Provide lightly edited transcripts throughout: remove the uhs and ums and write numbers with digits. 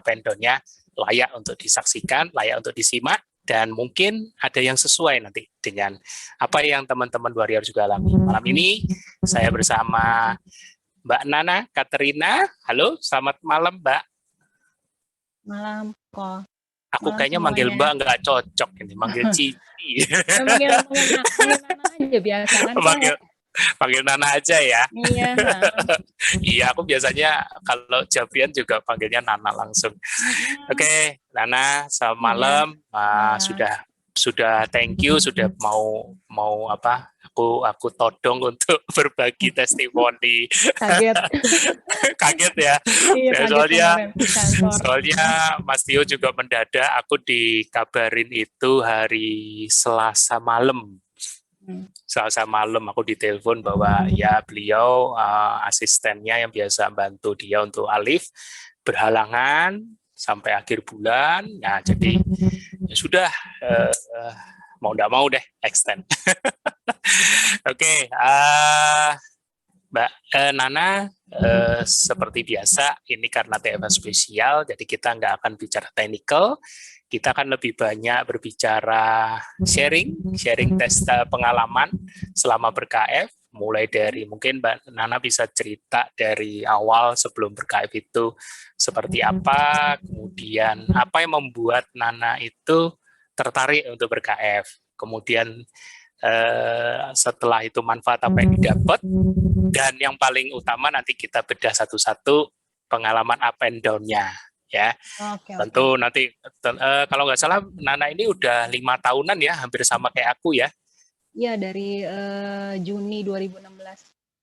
up and down-nya layak untuk disaksikan, layak untuk disimak, dan mungkin ada yang sesuai nanti dengan apa yang teman-teman warrior juga alami. Malam ini saya bersama Mbak Nana Katerina. Halo, selamat malam Mbak. Malam kok. Aku malam kayaknya semuanya. manggil Mbak nggak cocok ini, manggil Cici. manggil Nana aja biasa kan. Panggil Nana aja ya. Iya. Iya, aku biasanya kalau Jabrian juga panggilnya Nana langsung. Oke, Nana, selamat malam. Sudah thank you sudah mau apa? Aku todong untuk berbagi testimoni. Kaget ya. Iya, soalnya Mas Tio juga mendadak. Aku dikabarin itu hari Selasa malam. Selasa malam aku ditelepon bahwa ya beliau asistennya yang biasa bantu dia untuk alif berhalangan sampai akhir bulan. Nah, jadi ya sudah mau nggak mau deh extend. Oke, Mbak Nana, seperti biasa ini karena TFA spesial, jadi kita nggak akan bicara technical. Kita akan lebih banyak berbicara sharing tes pengalaman selama ber-KF, mulai dari mungkin Mbak Nana bisa cerita dari awal sebelum ber-KF itu seperti apa, kemudian apa yang membuat Nana itu tertarik untuk ber-KF, kemudian setelah itu manfaat apa yang didapat, dan yang paling utama nanti kita bedah satu-satu pengalaman up and down-nya. Ya, tentu nanti kalau nggak salah Nana ini udah 5 tahunan ya, hampir sama kayak aku ya. Iya, dari Juni 2016.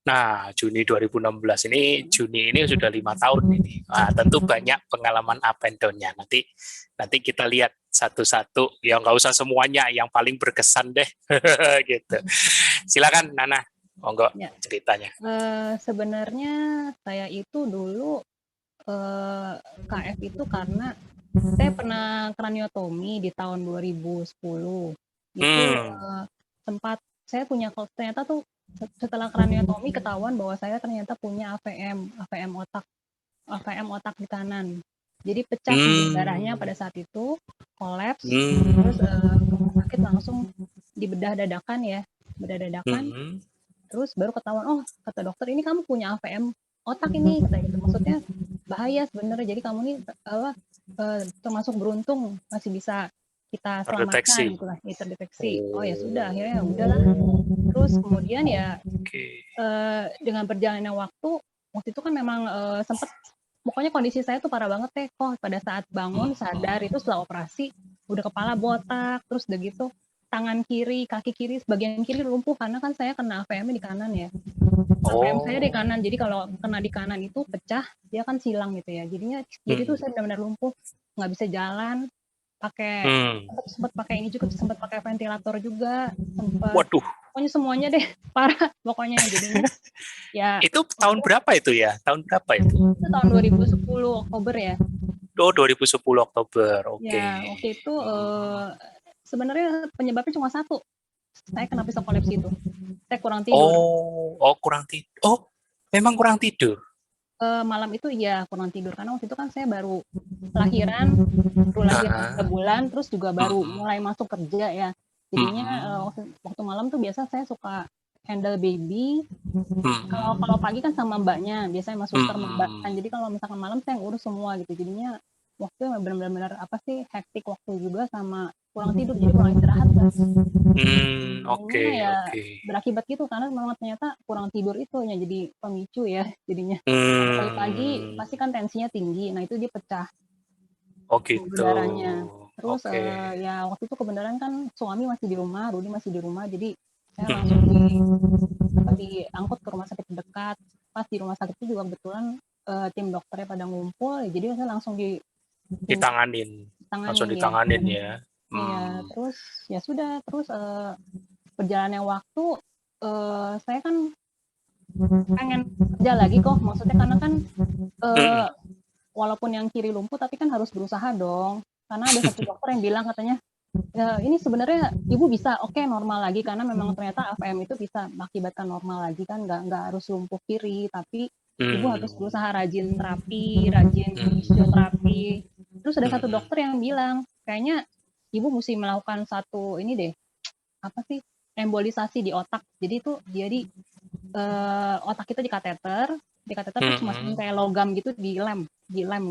Nah, Juni 2016 ini, Juni ini sudah 5 tahun ini. Nah, tentu banyak pengalaman up and down-nya. Nanti kita lihat satu-satu, ya nggak usah semuanya, yang paling berkesan deh. Gitu. Silakan Nana, monggo ya. Ceritanya. Sebenarnya saya itu dulu KF itu karena saya pernah kraniotomi di tahun 2010. Itu sempat saya punya, ternyata tuh setelah kraniotomi ketahuan bahwa saya ternyata punya AVM otak di kanan. Jadi pecah darahnya pada saat itu, kolaps, terus rumah sakit langsung dibedah dadakan ya, terus baru ketahuan, oh kata dokter ini kamu punya AVM otak ini, kata gitu. Maksudnya bahaya sebenarnya, jadi kamu ini termasuk beruntung masih bisa kita selamatkan gitu lah, terdeteksi. Oh ya sudah, akhirnya udahlah. Terus kemudian ya dengan berjalannya waktu itu kan memang sempat, pokoknya kondisi saya tuh parah banget deh. Kok pada saat bangun sadar itu setelah operasi udah kepala botak, terus udah gitu tangan kiri, kaki kiri, sebagian kiri lumpuh karena kan saya kena AVM di kanan ya. AVM saya di kanan, jadi kalau kena di kanan itu pecah, dia kan silang gitu ya. Jadi tuh saya benar-benar lumpuh, nggak bisa jalan, sempat pakai ini juga, sempat pakai ventilator juga, pokoknya semuanya deh parah pokoknya jadinya. Ya. Itu tahun berapa itu ya? Tahun berapa itu? Itu tahun 2010 Oktober ya. Oh, 2010 Oktober. Oke. Ya, waktu itu sebenarnya penyebabnya cuma satu. Saya kena psikolepsi itu. Saya kurang tidur. Kurang tidur. Oh, memang kurang tidur. Malam itu iya kurang tidur karena waktu itu kan saya baru lahiran 3 bulan, terus juga baru mulai masuk kerja ya. Jadinya waktu malam tuh biasa saya suka handle baby. Kalau pagi kan sama mbaknya, biasanya sama suster mbak kan. Jadi kalau misalkan malam saya ngurus semua gitu. Jadinya waktu benar-benar hektik waktu juga, sama kurang tidur, jadi kurang istirahat kan. Berakibat gitu karena memang ternyata kurang tidur itu hanya jadi pemicu ya jadinya. Pagi-pagi pasti kan tensinya tinggi, nah itu dia pecah. Gitu. Darahnya. Terus ya waktu itu kebenaran kan suami masih di rumah, Rudi masih di rumah, jadi saya langsung diangkut ke rumah sakit terdekat. Pas di rumah sakit itu juga kebetulan tim dokternya pada ngumpul, jadi saya langsung ditanganin ya. Iya, terus ya sudah, terus berjalannya waktu saya kan pengen kerja lagi kok, maksudnya karena kan walaupun yang kiri lumpuh tapi kan harus berusaha dong, karena ada satu dokter yang bilang katanya ya ini sebenarnya ibu bisa normal lagi, karena memang ternyata AVM itu bisa mengakibatkan normal lagi kan, nggak harus lumpuh kiri, tapi ibu harus berusaha rajin terapi, rajin fisioterapi, Terus ada satu dokter yang bilang, kayaknya ibu mesti melakukan satu ini deh, apa sih, embolisasi di otak. Jadi otak kita di kateter tuh semacam kayak logam gitu, dilem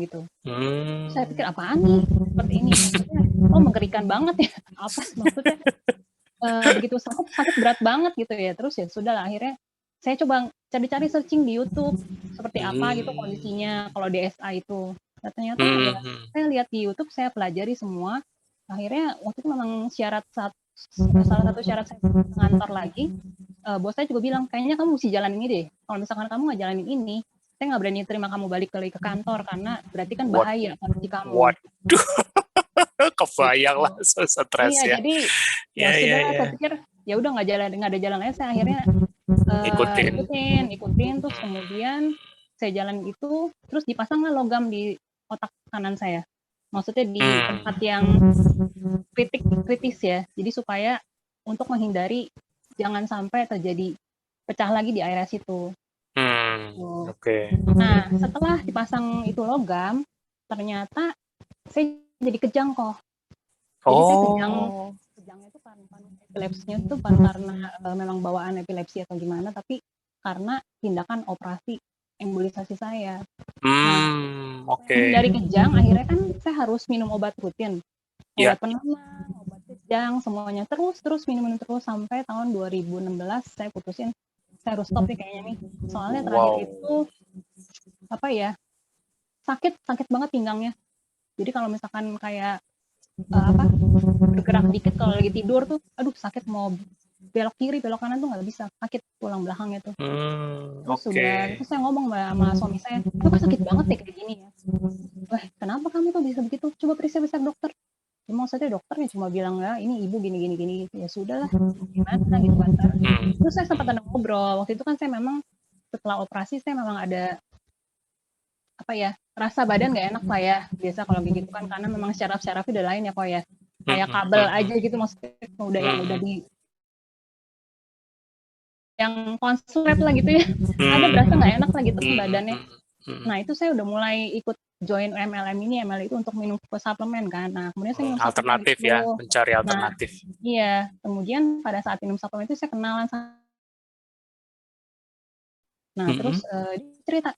gitu. Terus saya pikir apaan nih seperti ini, maksudnya mengerikan banget ya, apa maksudnya begitu sakit berat banget gitu ya. Terus ya sudahlah, akhirnya saya coba cari-cari searching di YouTube seperti apa gitu kondisinya kalau DSA itu. Nah, ternyata ya saya lihat di YouTube, saya pelajari semua. Akhirnya waktu itu memang salah satu syarat saya ngantor lagi, bos saya juga bilang, kayaknya kamu mesti jalan ini deh. Kalau misalkan kamu nggak jalanin ini, saya nggak berani terima kamu balik lagi ke kantor karena berarti kan bahaya bagi kamu. Waduh, kebayang lah, stres iya, ya. jadi ya sudah, saya pikir ya udah nggak ada jalan lain. Saya akhirnya ikutin, terus kemudian saya jalan itu, terus dipasanglah logam di otak kanan saya. Maksudnya di tempat yang kritis ya. Jadi supaya untuk menghindari jangan sampai terjadi pecah lagi di area situ. Nah, setelah dipasang itu logam, ternyata saya jadi kejang kok. Jadi saya kejangnya itu karena epilepsinya itu bukan karena memang bawaan epilepsi atau gimana, tapi karena tindakan operasi embolisasi saya. Dari kejang, akhirnya kan saya harus minum obat rutin, obat penenang, obat kejang, semuanya terus minum terus sampai tahun 2016 saya putusin saya harus stop nih kayaknya nih. Soalnya terakhir itu apa ya, sakit banget pinggangnya. Jadi kalau misalkan kayak bergerak dikit kalau lagi tidur tuh, aduh sakit, mau belok kiri belok kanan tuh nggak bisa, sakit tulang belakangnya tuh. Terus saya ngomong sama suami saya, lu kok sakit banget ya kayak gini ya. Wah, kenapa kamu tuh bisa begitu? Coba periksa dokter. Ya, maksudnya dokternya cuma bilang ya ini ibu gini. Ya sudahlah, gimana gitu kan. Terus saya sempat ada ngobrol. Waktu itu kan saya memang setelah operasi saya memang ada apa ya, rasa badan nggak enak lah ya. Biasa kalau gitu kan, karena memang syaraf-syarafnya udah lain ya kok ya. Kayak kabel aja gitu, maksudnya udah di yang konslet lah gitu ya. Ada berasa nggak enak lah gitu kan badannya. Nah itu saya udah mulai ikut join MLM itu untuk minum suplemen kan. Nah kemudian saya minum alternatif itu. Ya, mencari alternatif. Nah, iya, kemudian pada saat minum suplemen itu saya kenalan sama. Nah terus cerita,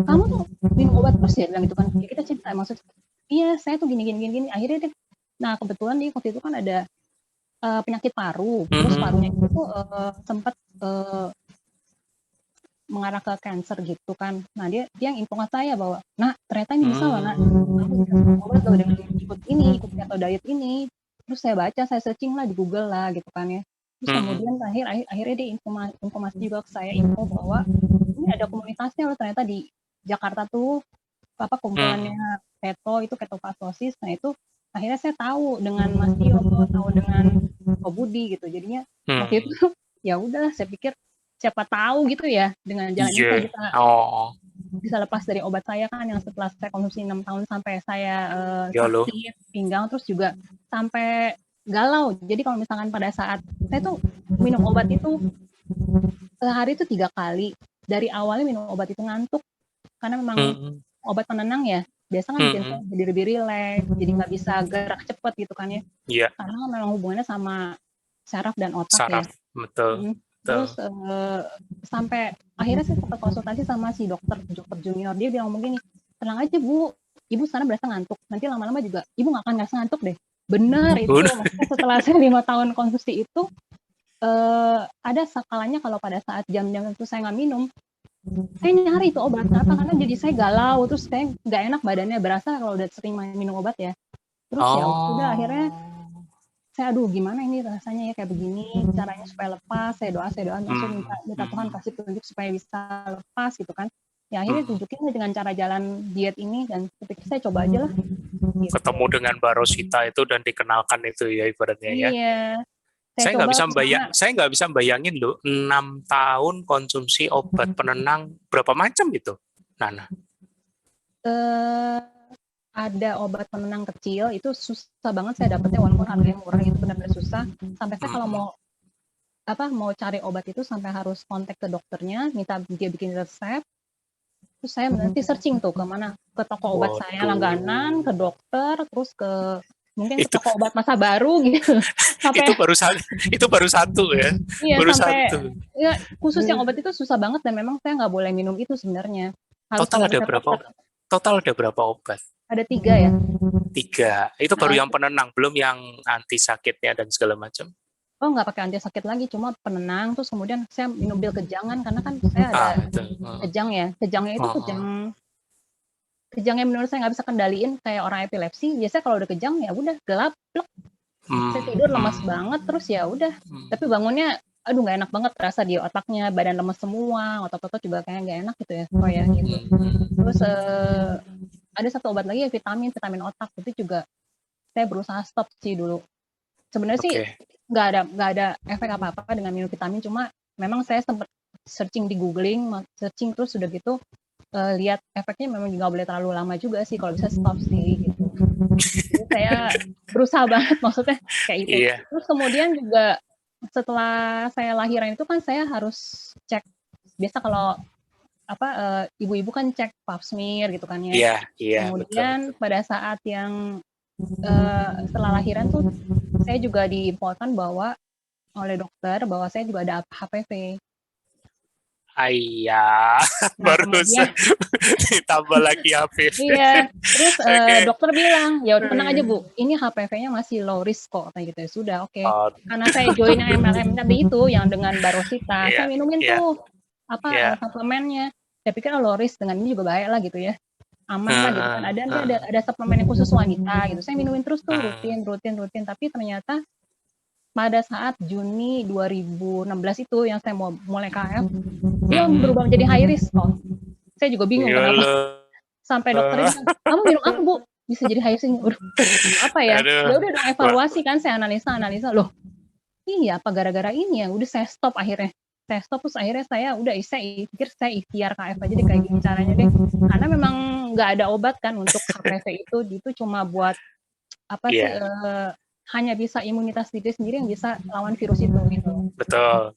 kamu tuh minum obat terus ya, bilang gitu kan. Ya, kita cerita, maksudnya iya saya tuh gini. Akhirnya nah kebetulan dia waktu itu kan ada penyakit paru, terus parunya itu sempat mengarah ke cancer gitu kan. Nah dia yang info ke saya bahwa, nah ternyata ini bisa loh nak, kamu bisa minum obat loh dengan ikut keto diet ini. Terus saya baca, saya searching lah di Google lah gitu kan ya. Terus kemudian akhirnya dia informasi juga ke saya, info bahwa ini ada komunitasnya loh ternyata di Jakarta tuh, apa kumpulannya keto, itu ketofastosis. Nah itu akhirnya saya tahu dengan Mas Tio, tahu dengan Ko Budi gitu. Jadinya waktu itu ya udah, saya pikir siapa tahu gitu ya, dengan jalan ini saya bisa lepas dari obat saya kan, yang setelah saya konsumsi 6 tahun sampai saya sakit pinggang, terus juga sampai galau. Jadi kalau misalkan pada saat saya tuh minum obat itu sehari itu 3 kali. Dari awalnya minum obat itu ngantuk, karena memang obat penenang ya, biasa kan bikin saya jadi lebih rileks, jadi nggak bisa gerak cepet gitu kan ya. Karena memang hubungannya sama saraf dan otak ya. Betul. Terus sampai akhirnya saya sempat konsultasi sama si dokter junior. Dia bilang begini, tenang aja Bu, Ibu sekarang berasa ngantuk, nanti lama-lama juga Ibu nggak akan ngerasa ngantuk deh. Benar itu. Maksudnya setelah saya 5 tahun konsumsi itu, ada kalanya kalau pada saat jam-jam itu saya nggak minum, saya nyari itu obat. Kenapa? Karena jadi saya galau, terus saya nggak enak badannya, berasa kalau udah sering minum obat ya. Terus ya udah akhirnya saya aduh gimana ini rasanya ya kayak begini, caranya supaya lepas. Saya doa langsung minta Tuhan kasih petunjuk supaya bisa lepas gitu kan. Ya akhirnya tunjukin dengan cara jalan diet ini, dan ketika saya coba aja lah gitu. Ketemu dengan Mbak Rosita itu dan dikenalkan itu ya ibaratnya ya. Iya. Saya nggak bisa bayangin loh, 6 tahun konsumsi obat penenang berapa macam itu, Nana? Ada obat penenang kecil, itu susah banget saya dapetnya, walaupun harganya murah, itu benar-benar susah. Sampai saya kalau mau cari obat itu sampai harus kontak ke dokternya, minta dia bikin resep. Terus saya nanti searching tuh ke mana, ke toko obat saya langganan, ke dokter, terus ke mungkin ke Itu toko obat masa baru gitu. itu Sampai baru satu ya. iya Baru sampai satu. ya khusus yang obat itu susah banget dan memang saya nggak boleh minum itu sebenarnya. Harus Total pakai ada resep berapa? dokter. Total ada berapa obat? Ada 3 ya. 3. Itu baru yang penenang, belum yang anti sakitnya dan segala macam. Oh nggak pakai anti sakit lagi, cuma penenang. Terus kemudian saya minum pil kejangan karena kan saya ada kejang ya. Kejangnya itu kejang yang menurut saya nggak bisa kendaliin kayak orang epilepsi. Biasanya kalau udah kejang ya udah gelap, plek. Saya tidur lemas banget terus ya udah. Tapi bangunnya aduh nggak enak banget terasa di otaknya, badan lemes semua, otot-otot juga kayak nggak enak gitu ya, oh ya gitu. Terus ada satu obat lagi ya vitamin otak itu juga saya berusaha stop sih dulu. Sebenarnya sih nggak ada efek apa-apa dengan minum vitamin, cuma memang saya sempat searching di googling, searching terus udah gitu lihat efeknya memang nggak boleh terlalu lama juga sih, kalau bisa stop sih gitu. Jadi saya berusaha banget maksudnya kayak itu. Terus kemudian juga setelah saya lahiran itu kan saya harus cek, biasa kalau ibu-ibu kan cek pap smear gitu kan ya. Kemudian betul. Pada saat yang setelah lahiran tuh saya juga diinfokan bahwa oleh dokter bahwa saya juga ada HPV. Iya, barusan ditambah lagi HPV. Iya, terus dokter bilang, ya tenang aja Bu, ini HPV-nya masih low risk kok, kayak gitu ya. Sudah, oke. Karena saya join MLM tadi itu yang dengan Barosita, saya minumin tuh suplemennya. Saya pikir low risk dengan ini juga baik lah gitu ya, aman lah gitu kan. Ada suplemen yang khusus wanita gitu. Saya minumin terus tuh rutin. Tapi ternyata pada saat Juni 2016 itu yang saya mau mulai KF, dia berubah menjadi high risk kok. Saya juga bingung kenapa. Sampai dokter bilang, kamu minum apa Bu? Bisa jadi high risk. Apa ya? Ya udah dong evaluasi kan, saya analisa loh. Iya, apa gara-gara ini ya? Udah saya stop akhirnya. Terus akhirnya saya udah saya pikir saya ikhtiar KF aja deh kayak gini caranya deh. Karena memang nggak ada obat kan untuk HPV itu cuma buat apa sih? Hanya bisa imunitas diri sendiri yang bisa lawan virus itu gitu. Betul.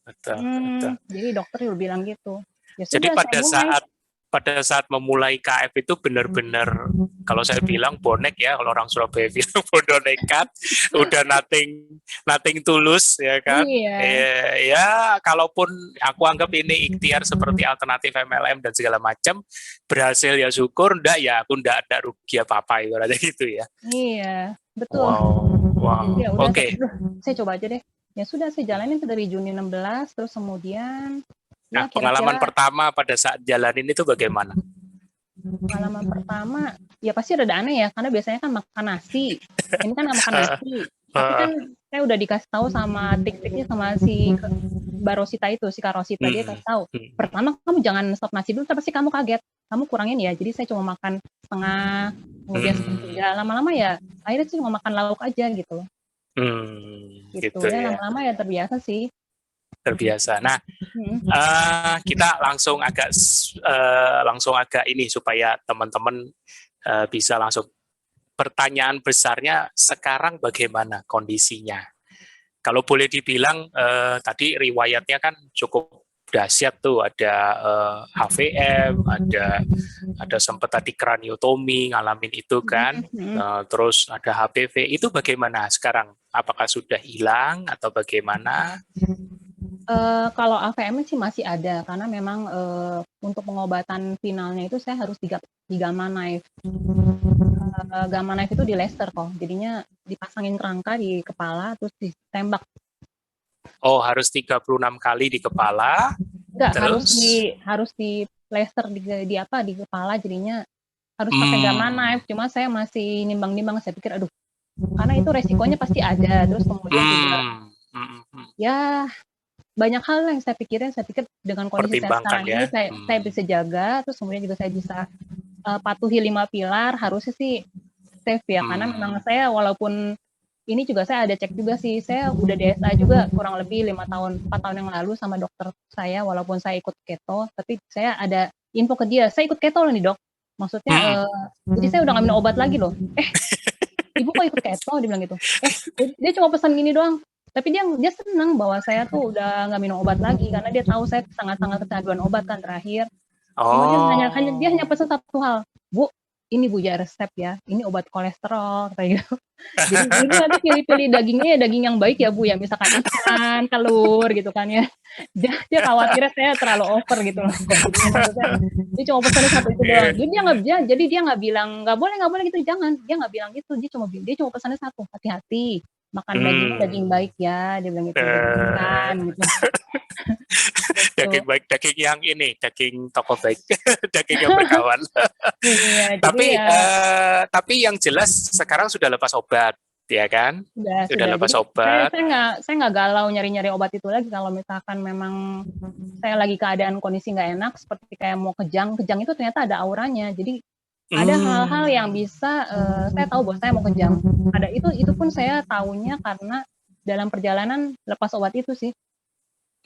Jadi dokter juga bilang gitu. Ya jadi sudah, pada saat memulai KF itu benar-benar, kalau saya bilang bonek ya, kalau orang Surabaya bilang bodoh nekat, udah nothing tulus ya kan. Ya kalaupun aku anggap ini ikhtiar seperti alternatif MLM dan segala macam, berhasil ya syukur, enggak ya aku enggak ada rugi apa-apa ibaratnya gitu ya. Iya, betul. Wow. Ya udah, saya coba aja deh. Ya sudah, saya jalanin itu dari Juni 16, terus kemudian Nah, pengalaman pertama pada saat jalanin itu bagaimana? Pengalaman pertama, ya pasti rada aneh ya, karena biasanya kan makan nasi. Ini kan nggak makan nasi. Tapi kan saya udah dikasih tahu sama trik-triknya sama si Barosita itu, si Karosita, dia kasih tahu. Pertama kamu jangan stop nasi dulu, pasti kamu kaget. Kamu kurangin ya, jadi saya cuma makan setengah, kemudian sepertiga. Lama-lama ya, akhirnya sih cuma makan lauk aja gitu. Gitu ya, lama-lama ya terbiasa sih. Terbiasa. Nah, kita langsung agak ini supaya teman-teman bisa langsung. Pertanyaan besarnya sekarang bagaimana kondisinya? Kalau boleh dibilang tadi riwayatnya kan cukup dahsyat tuh, ada HVM, ada sempat tadi kraniotomi ngalamin itu kan, terus ada HPV. Itu bagaimana sekarang? Apakah sudah hilang atau bagaimana? Kalau AVM sih masih ada, karena memang untuk pengobatan finalnya itu saya harus di gamma knife. Gamma knife itu di laser kok, jadinya dipasangin kerangka di kepala terus ditembak. Oh, harus 36 kali di kepala? Enggak, harus di laser di kepala, jadinya harus pakai gamma knife. Cuma saya masih nimbang-nimbang, saya pikir aduh, karena itu resikonya pasti ada. Terus kemudian juga ya banyak hal yang saya pikir dengan kondisi saya sekarang ini saya bisa jaga, terus kemudian juga saya bisa patuhi 5 pilar, harusnya sih safe ya, karena memang saya walaupun ini juga saya ada cek juga sih, saya udah DSA juga kurang lebih 4 tahun yang lalu sama dokter saya, walaupun saya ikut keto, tapi saya ada info ke dia, saya ikut keto loh nih dok, maksudnya jadi saya udah nggak minum obat lagi loh, ibu kok ikut keto, dia bilang gitu, dia cuma pesan gini doang, tapi dia senang bahwa saya tuh udah nggak minum obat lagi, karena dia tahu saya sangat-sangat kecanduan obat kan terakhir. Kemudian dia Oh. hanya pesan satu hal, "Bu, ini Bu ya resep ya, ini obat kolesterol," kayak gitu. Jadi Ibu nanti pilih-pilih dagingnya ya daging yang baik ya Bu ya, misalkan ikan, telur gitu kan ya. Dia khawatirnya saya terlalu over gitu loh. Jadinya maksudnya dia cuma pesannya satu itu doang. Iya. Jadi dia nggak bilang, nggak boleh gitu, jangan. Dia nggak bilang gitu, dia cuma pesannya satu, hati-hati, makan dagingnya daging Hmm. baik ya, dia bilang gitu, daging Eh, ikan gitu. Gitu. daging baik, daging yang ini, daging toko baik, daging yang berkawan. Iya, jadi Tapi ya tapi yang jelas sekarang sudah lepas obat, ya kan? Sudah sudah. lepas Jadi obat. saya nggak galau nyari-nyari obat itu lagi kalau misalkan memang saya lagi keadaan kondisi nggak enak seperti kayak mau kejang itu ternyata ada auranya. Jadi ada hal-hal yang Hmm. bisa saya tahu bahwa saya mau kejang. Ada itu pun saya tahunya karena dalam perjalanan lepas obat itu sih.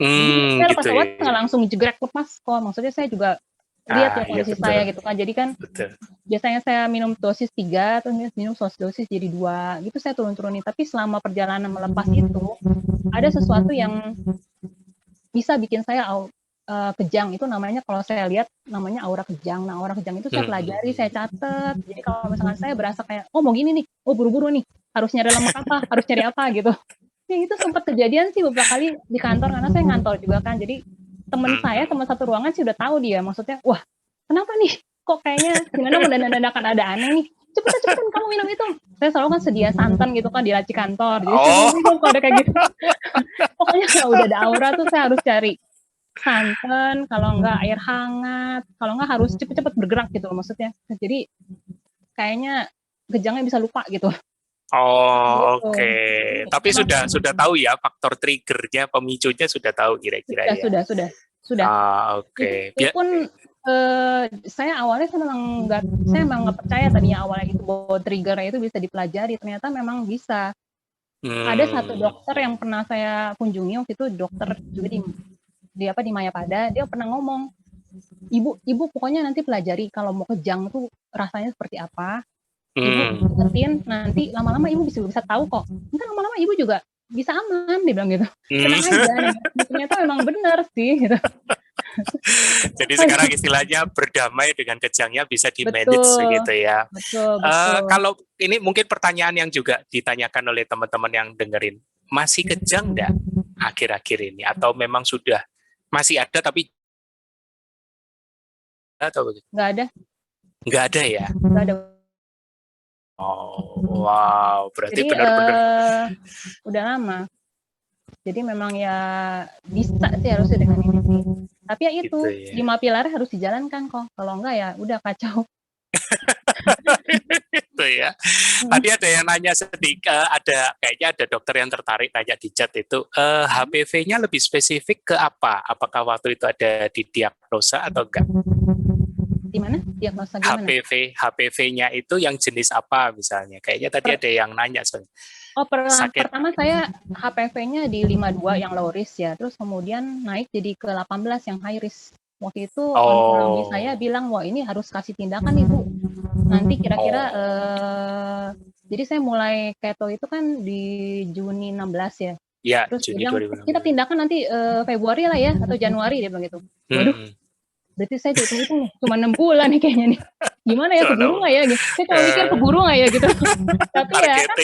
Jadi saya lepas Gitu obat nggak ya. langsung jegrek lepas kok. Maksudnya saya juga lihat ya Iya kondisi betul, saya gitu kan. Jadi kan betul. biasanya saya minum dosis 3, terus minum dosis jadi 2, gitu saya turun-turunin. Tapi selama perjalanan melepas itu, ada sesuatu yang bisa bikin saya kejang. Itu namanya kalau saya lihat namanya aura kejang. Nah, aura kejang itu saya pelajari, saya Hmm. catat. Jadi kalau misalkan saya berasa kayak, oh mau gini nih, oh buru-buru nih, harus nyari lemak apa, harus cari apa gitu. Ya itu sempat kejadian sih beberapa kali di kantor karena saya ngantor juga kan. Jadi teman satu ruangan sih udah tahu dia. Maksudnya, wah kenapa nih? Kok kayaknya gimana mendadak-dadakan ada aneh nih? Cepetan kamu minum itu. Saya selalu kan sedia santan gitu kan di laci kantor. Jadi saya Oh. minum kalau ada kayak gitu. Pokoknya kalau udah ada aura tuh saya harus cari santan, kalau enggak air hangat, kalau enggak harus cepet-cepet bergerak gitu loh maksudnya. Jadi kayaknya kejangnya bisa lupa gitu. Oh, Gitu. oke. Tapi Emang sudah tahu ya faktor triggernya, pemicunya sudah tahu kira-kira ya. sudah. Oke. Itu pun saya awalnya saya memang nggak percaya tadinya awalnya itu bahwa triggernya itu bisa dipelajari. Ternyata memang bisa. Ada satu Hmm. dokter yang pernah saya kunjungi waktu itu dokter juga di Mayapada, dia pernah ngomong, ibu pokoknya nanti pelajari kalau mau kejang tuh rasanya seperti apa. Ibu Hmm. ikutin, nanti lama-lama ibu bisa tahu kok. Nanti lama-lama ibu juga bisa aman, dia bilang gitu. Hmm. Tenang aja. Ternyata memang benar sih. Gitu. Jadi sekarang istilahnya berdamai dengan kejangnya bisa di-manage Betul, begitu ya. betul, betul. Kalau ini mungkin pertanyaan yang juga ditanyakan oleh teman-teman yang dengerin, masih kejang nggak akhir-akhir ini? Atau memang sudah masih ada tapi atau begitu? Nggak ada, Nggak ada ya? nggak ada. Oh, wow. Berarti Jadi benar-benar udah lama. Jadi memang ya bisa sih harusnya dengan ini sih. Tapi ya itu, gitu ya. 5 pilar harus dijalankan kok. Kalau enggak ya udah kacau. Itu ya. Tadi ada yang nanya sedikit, kayaknya ada dokter yang tertarik tanya di chat itu, HPV-nya lebih spesifik ke apa? Apakah waktu itu ada di diagnosa atau enggak? Di mana? Diagnosa gimana? HPV-nya itu yang jenis apa misalnya? Kayaknya tadi ada yang nanya soalnya. Oh, Sakit. pertama saya HPV-nya di 52 yang low risk ya. Terus kemudian naik jadi ke 18 yang high risk. Waktu itu onkologi saya bilang, wah ini harus kasih tindakan nih Bu. Nanti kira-kira jadi saya mulai keto itu kan di Juni 16 ya. Ya, Terus dia Juni bilang, 2016. kita tindakan nanti Februari lah ya, atau Januari, dia bilang gitu. Waduh, berarti saya hitung-hitung cuma 6 bulan nih kayaknya nih. Gimana ya, keburu nggak ya? Saya cuma mikir keburu nggak ya gitu. Tapi ya kan,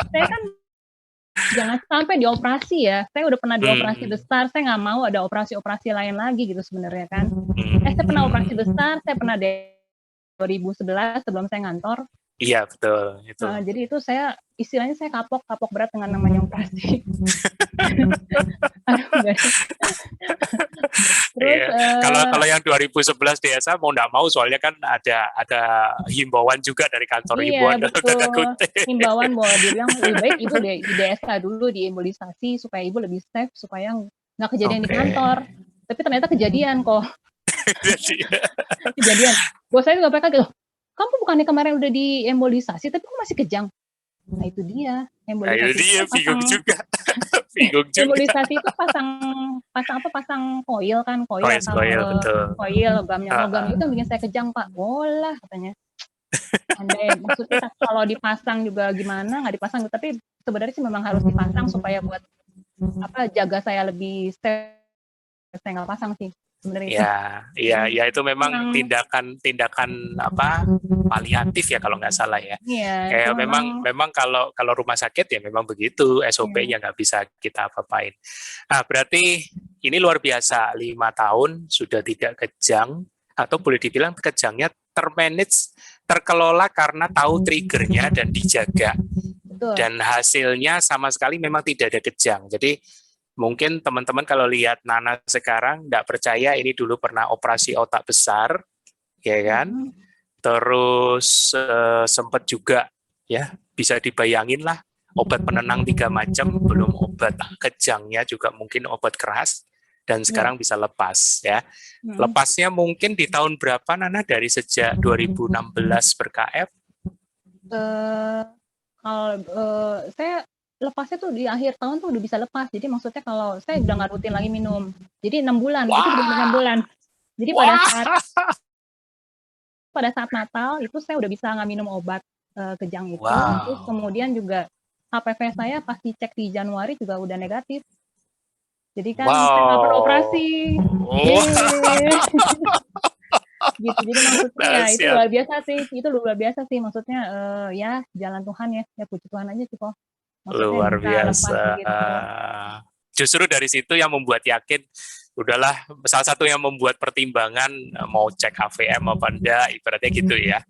saya kan jangan sampai dioperasi ya. Saya udah pernah dioperasi besar, saya nggak mau ada operasi-operasi lain lagi gitu sebenarnya kan. Saya pernah operasi besar, saya pernah 2011 sebelum saya ngantor. Iya betul itu. Jadi itu saya istilahnya saya kapok berat dengan namanya operasi. Terus kalau yang 2011 DSA mau nggak mau soalnya kan ada himbauan juga dari kantor himbauan. Iya betul. Himbauan bahwa dia bilang lebih baik ibu di DSA dulu diembolisasi supaya ibu lebih safe supaya nggak kejadian di kantor. Tapi ternyata kejadian kok. Kejadian. Bos saya juga mereka gitu. Kamu bukannya kemarin udah diembolisasi tapi kok masih kejang? Nah itu dia embolisasi. Itu bingung juga. Bingung juga. Embolisasi itu pasang koil kan, koil logam itu yang bikin saya kejang Pak. Bolah katanya. Andai maksudnya kalau dipasang juga gimana nggak dipasang, tapi sebenarnya sih memang harus dipasang supaya buat jaga saya lebih safe. Saya nggak pasang sih. sebenarnya itu. Ya itu memang tindakan apa paliatif ya kalau nggak salah ya. Iya, Kayak cuma memang kalau rumah sakit ya memang begitu SOP-nya nggak bisa kita apa-apain. Nah, berarti ini luar biasa, 5 tahun sudah tidak kejang atau boleh dibilang kejangnya termanage, terkelola karena tahu triggernya dan dijaga. betul. Dan hasilnya sama sekali memang tidak ada kejang. Jadi mungkin teman-teman kalau lihat Nana sekarang nggak percaya ini dulu pernah operasi otak besar, ya kan? Terus sempat juga ya bisa dibayangin lah obat penenang 3 macam, belum obat kejangnya juga mungkin obat keras, dan sekarang bisa lepas ya. Lepasnya mungkin di tahun berapa Nana, dari sejak 2016 ber-KF? Kalau saya lepasnya tuh di akhir tahun tuh udah bisa lepas. Jadi maksudnya kalau saya udah nggak rutin lagi minum. Jadi 6 bulan, itu benar 6 bulan. Jadi pada saat Natal itu saya udah bisa nggak minum obat kejang itu. Terus kemudian juga HPV saya pas dicek di Januari juga udah negatif. Jadi kan saya nggak perlu operasi. Gitu. Jadi maksudnya ya itu luar biasa sih. Itu luar biasa sih. Maksudnya ya jalan Tuhan ya. Ya puji Tuhan aja sih kok. Luar biasa. Justru dari situ yang membuat yakin, udahlah, salah satu yang membuat pertimbangan mau cek AVM apa enggak, ibaratnya gitu ya.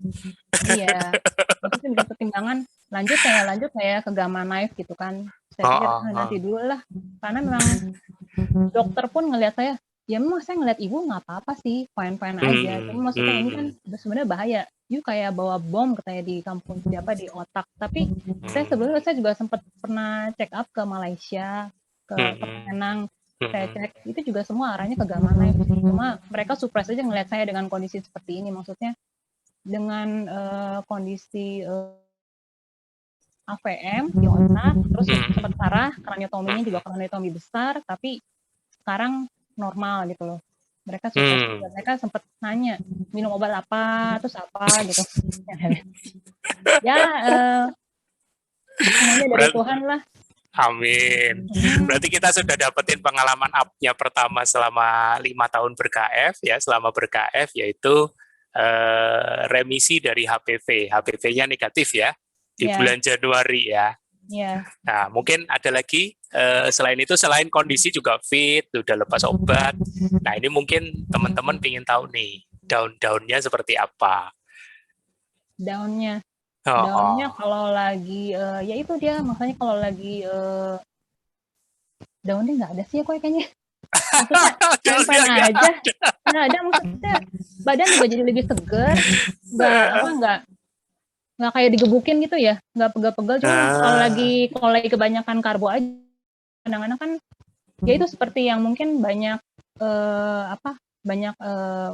Iya, maksudnya bisa pertimbangan lanjut saya ke gamma knife gitu kan. Saya pikir nanti dulu lah, karena memang dokter pun ngelihat saya, ya memang saya ngelihat ibu nggak apa-apa sih, fine-fine aja. Cuma maksudnya ini kan sebenarnya bahaya. You kayak bawa bom katanya di kampung siapa di otak. Tapi saya sebelumnya saya juga sempat pernah check up ke Malaysia, ke Penang. Saya cek itu juga semua arahnya ke gamma knife. Cuma mereka surprise aja ngelihat saya dengan kondisi seperti ini. Maksudnya dengan kondisi AVM di otak, terus sempat parah, kraniotominya juga kraniotomi besar, tapi sekarang normal gitu loh. Mereka mereka sempat nanya minum obat apa, terus apa gitu. Ya semuanya dari Tuhan lah. Amin. Berarti kita sudah dapetin pengalaman up-nya pertama selama 5 tahun ber-KF ya, selama ber-KF, yaitu remisi dari HPV. HPV-nya negatif ya di bulan Januari ya. Nah, mungkin ada lagi selain itu, selain kondisi juga fit, udah lepas obat. Nah, ini mungkin teman-teman ingin tahu nih, daun-daunnya seperti apa? Daunnya kalau lagi ya itu dia, makanya kalau lagi daunnya nggak ada sih ya kayaknya. Maksudnya aja, nggak ada, maksudnya badan juga jadi lebih seger, nggak kayak digebukin gitu ya, nggak pegal-pegal. Cuma kalau lagi kebanyakan karbo aja, kadang-kadang kan ya itu seperti yang mungkin banyak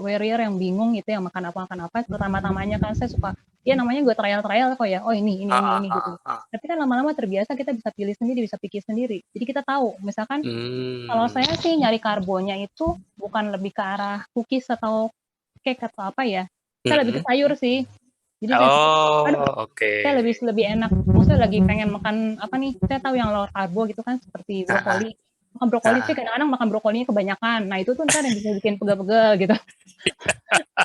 warrior yang bingung gitu, yang makan apa. Pertama-tamanya kan saya suka, ya namanya gue trial kok ya, oh ini gitu. Tapi kan lama-lama terbiasa, kita bisa pilih sendiri, bisa pikir sendiri. Jadi kita tahu, misalkan kalau saya sih nyari karbonya itu bukan lebih ke arah cookies atau cake atau apa ya, saya lebih ke sayur sih. Jadi saya lebih enak, maksudnya lagi pengen makan apa nih, saya tahu yang low karbo gitu kan, seperti brokoli. Makan brokoli sih kadang-kadang makan brokolinya kebanyakan. Nah itu tuh ntar yang bisa bikin pegel-pegel gitu.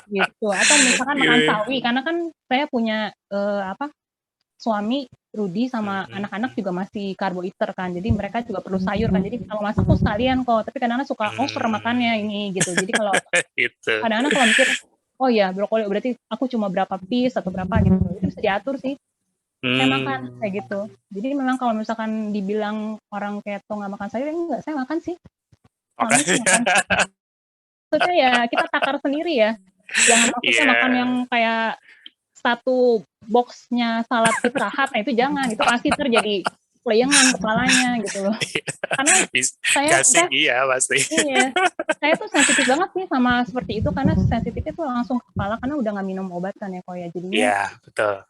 Gitu. Atau misalkan makan sawi, karena kan saya punya suami Rudi sama anak-anak juga masih karbo eater kan. Jadi mereka juga perlu sayur kan. Jadi kalau masak tuh sekalian kok. Tapi kadang-kadang suka over makannya ini gitu. Jadi kalau kadang-kadang kalau mikir, oh ya brokoli berarti aku cuma berapa piece atau berapa gitu. Itu bisa diatur sih. Saya makan kayak gitu. Jadi memang kalau misalkan dibilang orang keto nggak makan sayur, enggak, saya makan sih. Maksudnya ya kita takar sendiri ya. Jangan maksudnya makan yang kayak satu boxnya salad Pizza Hut, nah itu jangan. Itu pasti terjadi pelayangan kepalanya gitu loh. Karena saya tuh sensitif banget nih sama seperti itu, karena sensitifnya tuh langsung ke kepala karena udah nggak minum obat kan ya kok ya. Jadinya iya, betul.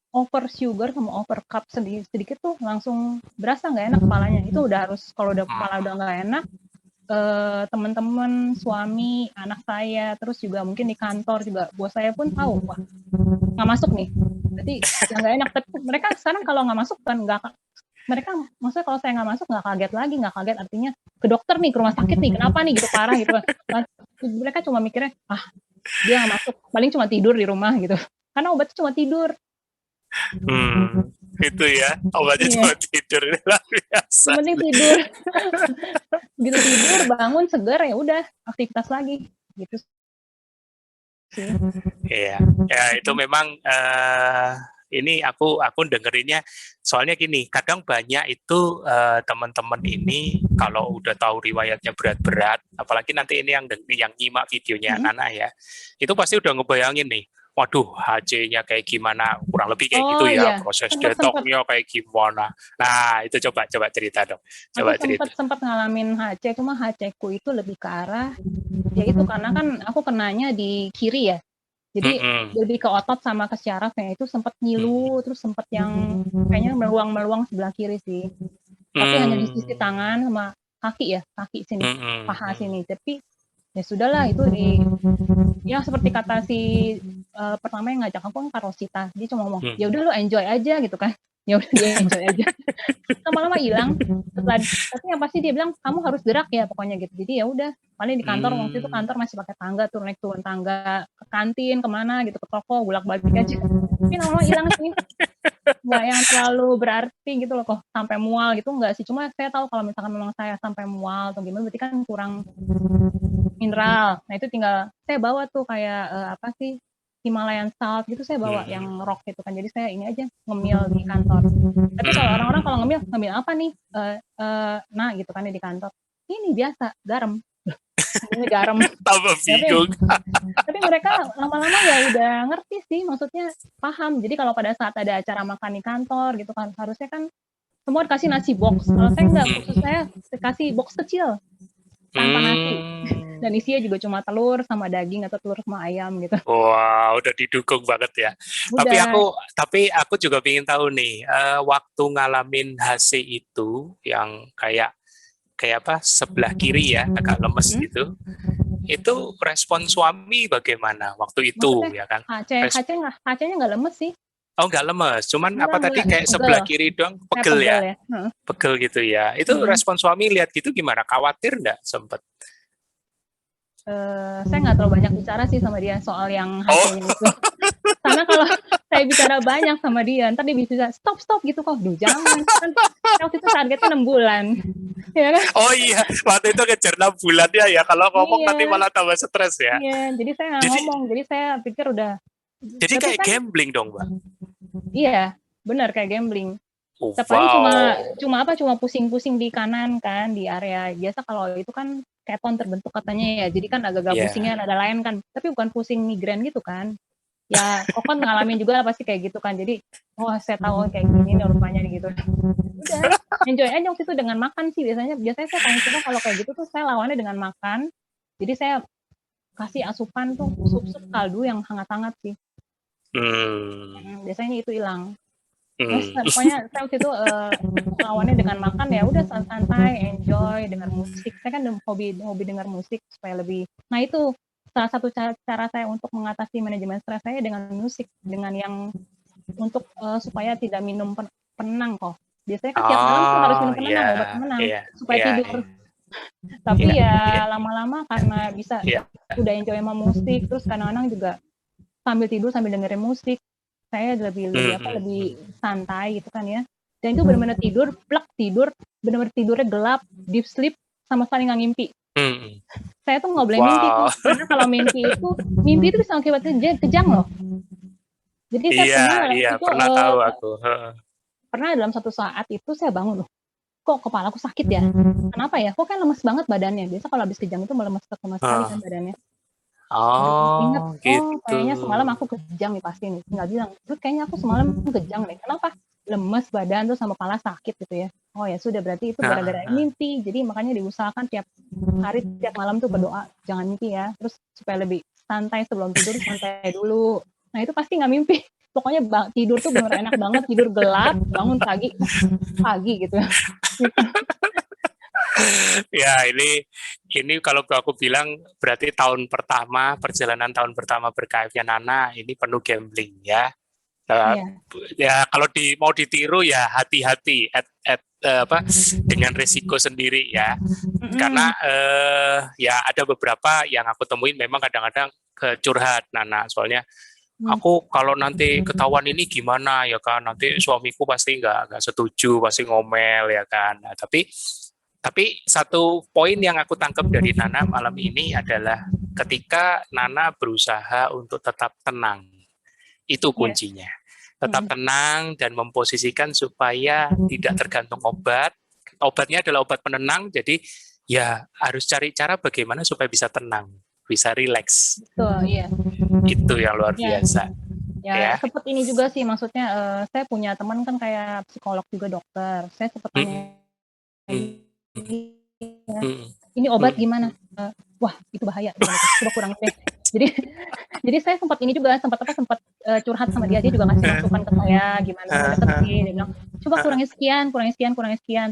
Over sugar sama over cup sedikit tuh langsung berasa nggak enak kepalanya. Itu udah harus, kalau udah kepala udah nggak enak, teman-teman, suami, anak saya, terus juga mungkin di kantor juga bos saya pun tahu, wah nggak masuk nih, berarti yang nggak enak. Tapi mereka sekarang kalau nggak masuk kan nggak mereka maksudnya kalau saya nggak masuk nggak kaget lagi, nggak kaget artinya ke dokter nih, ke rumah sakit nih, kenapa nih gitu parah gitu kan. Mereka cuma mikirnya dia nggak masuk, paling cuma tidur di rumah gitu. Karena obatnya cuma tidur. Itu ya, obatnya Iya. cuma tidur, luar biasa. Yang penting tidur. Begitu tidur, bangun seger ya udah aktivitas lagi gitu sih. Iya, ya itu memang ini aku dengerinnya soalnya gini, kadang banyak itu teman-teman ini kalau udah tahu riwayatnya berat-berat, apalagi nanti ini yang nyimak videonya Nana ya, itu pasti udah ngebayangin nih, waduh HC-nya kayak gimana, kurang lebih kayak gitu Oh ya, iya, proses sempet detox-nya kayak gimana. Nah, itu coba cerita dong. aku Coba cerita. sempat ngalamin HC, cuma HC-ku itu lebih ke arah ya itu karena kan aku kenanya di kiri ya. Jadi lebih ke otot sama ke syarafnya itu sempat ngilu, terus sempat yang kayaknya meluang-meluang sebelah kiri sih. Tapi hanya di sisi tangan sama kaki ya, kaki sini, paha sini. Tapi ya sudahlah itu ya seperti kata si pertama yang ngajak aku kan Kak Rosita, dia cuma ngomong ya udah lu enjoy aja gitu kan. Ya udah dia enjoy aja. Lama-lama hilang. Tapi yang pasti dia bilang kamu harus gerak ya pokoknya gitu. Jadi ya udah paling di kantor waktu itu kantor masih pakai tangga tuh naik turun tangga ke kantin kemana gitu ke toko bolak-balik aja. Tapi lama-lama hilang sih. Nggak yang terlalu berarti gitu loh kok sampai mual gitu enggak sih. Cuma saya tahu kalau misalkan memang saya sampai mual atau gimana berarti kan kurang mineral. Nah itu tinggal saya bawa tuh kayak apa sih Himalayan salt gitu saya bawa yang rock gitu kan. Jadi saya ini aja ngemil di kantor. Tapi kalau orang-orang kalau ngemil apa nih? Nah gitu kan di kantor. Ini biasa garam. Ini garam. Tambah bingung. Tapi mereka lama-lama ya udah ngerti sih, maksudnya paham. Jadi kalau pada saat ada acara makan di kantor gitu kan, harusnya kan semua dikasih nasi box. Kalau saya enggak, khusus saya dikasih box kecil tanpa nasi. Dan isinya juga cuma telur sama daging atau telur sama ayam gitu. Wah, udah didukung banget ya. Udah. Tapi aku juga ingin tahu nih, waktu ngalamin HC itu yang kayak apa sebelah kiri ya, agak lemes gitu. Itu respon suami bagaimana waktu itu Maksudnya ya kan? HC-nya nggak lemes sih. Oh, nggak lemes, cuman apa tadi Enggak, kayak pegel. sebelah kiri doang Kayak pegel pegel ya? ya. Pegel gitu ya. Itu respon suami lihat gitu gimana? Khawatir nggak sempet? Saya nggak terlalu banyak bicara sih sama dia soal yang HC-nya itu. Karena kalau saya bicara banyak sama dia, ntar dia bisa stop gitu kok. Duh jangan. Kan waktu itu targetnya 6 bulan. Ya kan? Oh iya, waktu itu kejar 6 bulan ya. Kalau ngomong nanti malah tambah stres ya. Iya, jadi saya nggak ngomong. Jadi saya pikir udah. Jadi kayak kan, gambling dong, Mbak? Iya, benar kayak gambling. Oh, paling cuma pusing-pusing di kanan kan, di area. Biasa kalau itu kan keton terbentuk katanya ya. Jadi kan agak-agak pusingnya ada lain kan. Tapi bukan pusing migrain gitu kan. Ya, Kokon ngalamin juga pasti kayak gitu kan. Jadi, saya tahu kayak gini nih rupanya gitu. Udah, enjoy aja waktu itu dengan makan sih biasanya. Biasanya saya paling suka kalau kayak gitu tuh saya lawannya dengan makan. Jadi saya kasih asupan tuh sup-sup kaldu yang hangat-hangat sih. Biasanya itu hilang. Terus pokoknya saya waktu itu lawannya dengan makan ya udah santai, enjoy, dengar musik. Saya kan hobi dengar musik supaya lebih. Nah itu salah satu cara saya untuk mengatasi manajemen stres saya dengan musik, dengan yang untuk supaya tidak minum penenang kok. Biasanya kan tiap malam tuh harus minum penenang, obat penenang supaya tidur. Tapi ya lama-lama karena bisa udah enjoy sama musik, terus kadang-kadang juga sambil tidur sambil dengerin musik, saya lebih santai gitu kan ya. Dan itu benar-benar tidur, benar-benar tidurnya gelap, deep sleep, sama sekali nggak ngimpi. Saya tuh nggak boleh mimpi tuh, karena kalau mimpi itu bisa akibatnya kejang loh. Jadi saya pernah tahu aku. Pernah dalam satu saat itu saya bangun loh, kok kepalaku sakit ya? Kenapa ya? Kok kan lemes banget badannya? Biasa kalau habis kejang itu lemes sekali kan badannya. Ingat, gitu. Kayaknya semalam aku kejang nih pasti nih. Tinggal bilang, terus kayaknya aku semalam kejang nih. Kenapa? Lemes badan tuh sama kepala sakit gitu ya. Oh ya sudah, berarti itu gara-gara mimpi. Jadi makanya diusahakan tiap hari, tiap malam tuh berdoa, jangan mimpi ya. Terus supaya lebih santai sebelum tidur, santai dulu. Nah itu pasti nggak mimpi. Pokoknya tidur tuh bener enak banget, tidur gelap, bangun pagi gitu. Ya ini kalau aku bilang berarti perjalanan tahun pertama berKF-nya Nana ini penuh gambling ya. Nah, ya kalau mau ditiru ya hati-hati dengan risiko sendiri ya. Karena ya ada beberapa yang aku temuin memang kadang-kadang curhat Nana, soalnya aku kalau nanti ketahuan ini gimana ya kan, nanti suamiku pasti nggak setuju, pasti ngomel ya kan. Nah, tapi satu poin yang aku tangkap dari Nana malam ini adalah ketika Nana berusaha untuk tetap tenang, itu kuncinya. Tetap tenang dan memposisikan supaya tidak tergantung obat. Obatnya adalah obat penenang, jadi ya harus cari cara bagaimana supaya bisa tenang, bisa rileks. Betul, iya. Itu yang luar biasa. Ya, seperti ini juga sih, maksudnya saya punya teman kan kayak psikolog juga, dokter. Saya sempat tanya, ini obat gimana? Wah, itu bahaya. Coba kurangin deh. Jadi saya sempat curhat sama dia juga ngasih masukan ke saya gimana deketin. Dia bilang, coba kurangi sekian.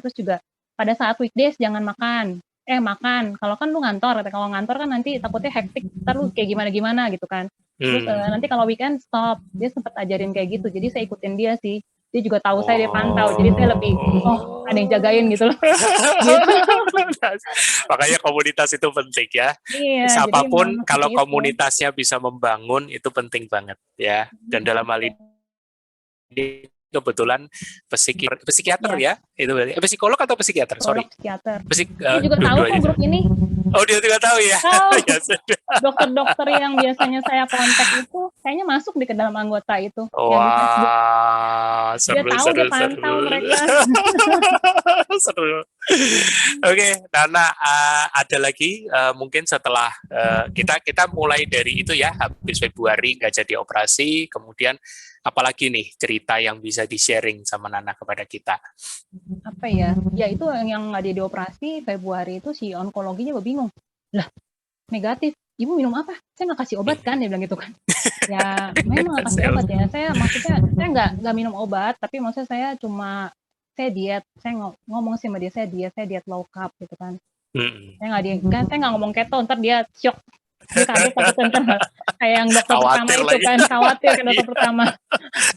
Terus juga pada saat weekdays jangan makan. Makan. Kalau kan lu ngantor, kalau ngantor kan nanti takutnya hektik, ntar lu kayak gimana gitu kan. Terus nanti kalau weekend stop. Dia sempat ajarin kayak gitu. Jadi saya ikutin dia sih. Dia juga tahu saya, dia pantau. Jadi saya lebih, ada yang jagain gitu loh. Gitu. Makanya komunitas itu penting ya. Iya, siapapun kalau komunitasnya bisa membangun itu penting banget ya. Dan dalam hal ini kebetulan psikiater ya, itu berarti psikolog atau psikiater? Psikiater. Dia juga tahu kok grup ini. Oh, dia juga tahu ya. Ya, dokter-dokter yang biasanya saya kontak itu kayaknya masuk di ke dalam anggota itu. Wah, dia tahu, dia pantau mereka. Seru. Oke, Nana, ada lagi mungkin setelah kita mulai dari itu ya, habis Februari nggak jadi operasi, kemudian apalagi nih cerita yang bisa di-sharing sama Nana kepada kita? Apa ya? Ya itu yang nggak jadi operasi Februari itu si onkologinya bingung. Lah, negatif. Ibu minum apa? Saya nggak kasih obat kan, dia bilang gitu kan. Ya memang nggak kasih obat ya. Saya maksudnya saya nggak minum obat, tapi maksudnya saya diet. Saya ngomong sama dia, saya diet low carb gitu kan. Saya nggak ngomong keto, ntar dia shock. Dia kaget takutnya kayak yang dokter pertama itu kan, khawatir kan dokter pertama.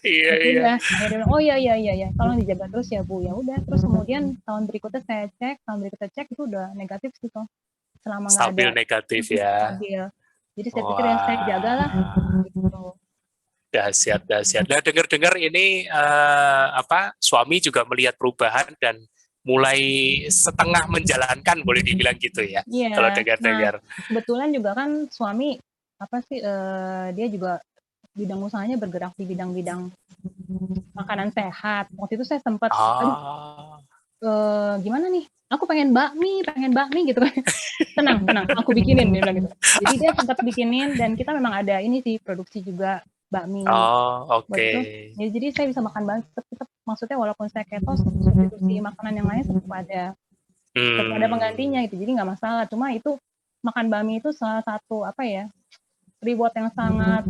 Iya. Akhirnya dia bilang, oh iya, tolong dijaga terus ya Bu. Ya udah, terus kemudian tahun berikutnya saya cek itu udah negatif gitu. Selama nggak ada. Stabil negatif ya. Stabil. Jadi saya pikir saya jagalah gitu. Dahsyat. Nah, dengar ini suami juga melihat perubahan dan mulai setengah menjalankan, boleh dibilang gitu ya. Iya. Kalau dengar-dengar. Nah, kebetulan juga kan suami dia juga bidang usahanya bergerak di bidang-bidang makanan sehat. Waktu itu saya sempat gimana nih? Aku pengen bakmi gitu kan. Tenang, aku bikinin, dia bilang gitu. Jadi dia sempat bikinin dan kita memang ada ini sih produksi juga bakmi. Oke. Jadi saya bisa makan bakmi tetap, maksudnya walaupun saya keto, substitusi makanan yang lain tetap ada penggantinya gitu. Jadi nggak masalah. Cuma itu makan bakmi itu salah satu reward yang sangat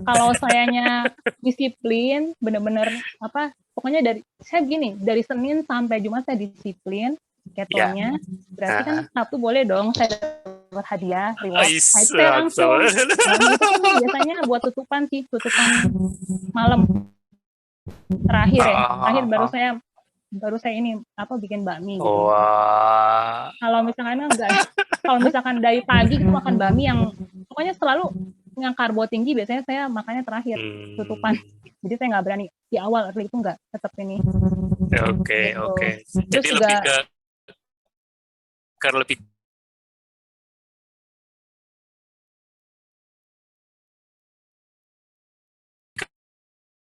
kalau sayanya disiplin bener-bener pokoknya dari Senin sampai Jumat saya disiplin ketonya, berarti kan Sabtu boleh dong saya dapat hadiah reward. Saya langsung biasanya buat tutupan malam terakhir baru saya ini bikin bakmi gitu. Kalau misalkan dari pagi itu makan bakmi yang pokoknya selalu yang karbo tinggi, biasanya saya makannya terakhir tutupan. Jadi saya nggak berani di awal, itu nggak, tetap ini. Oke. Jadi juga, lebih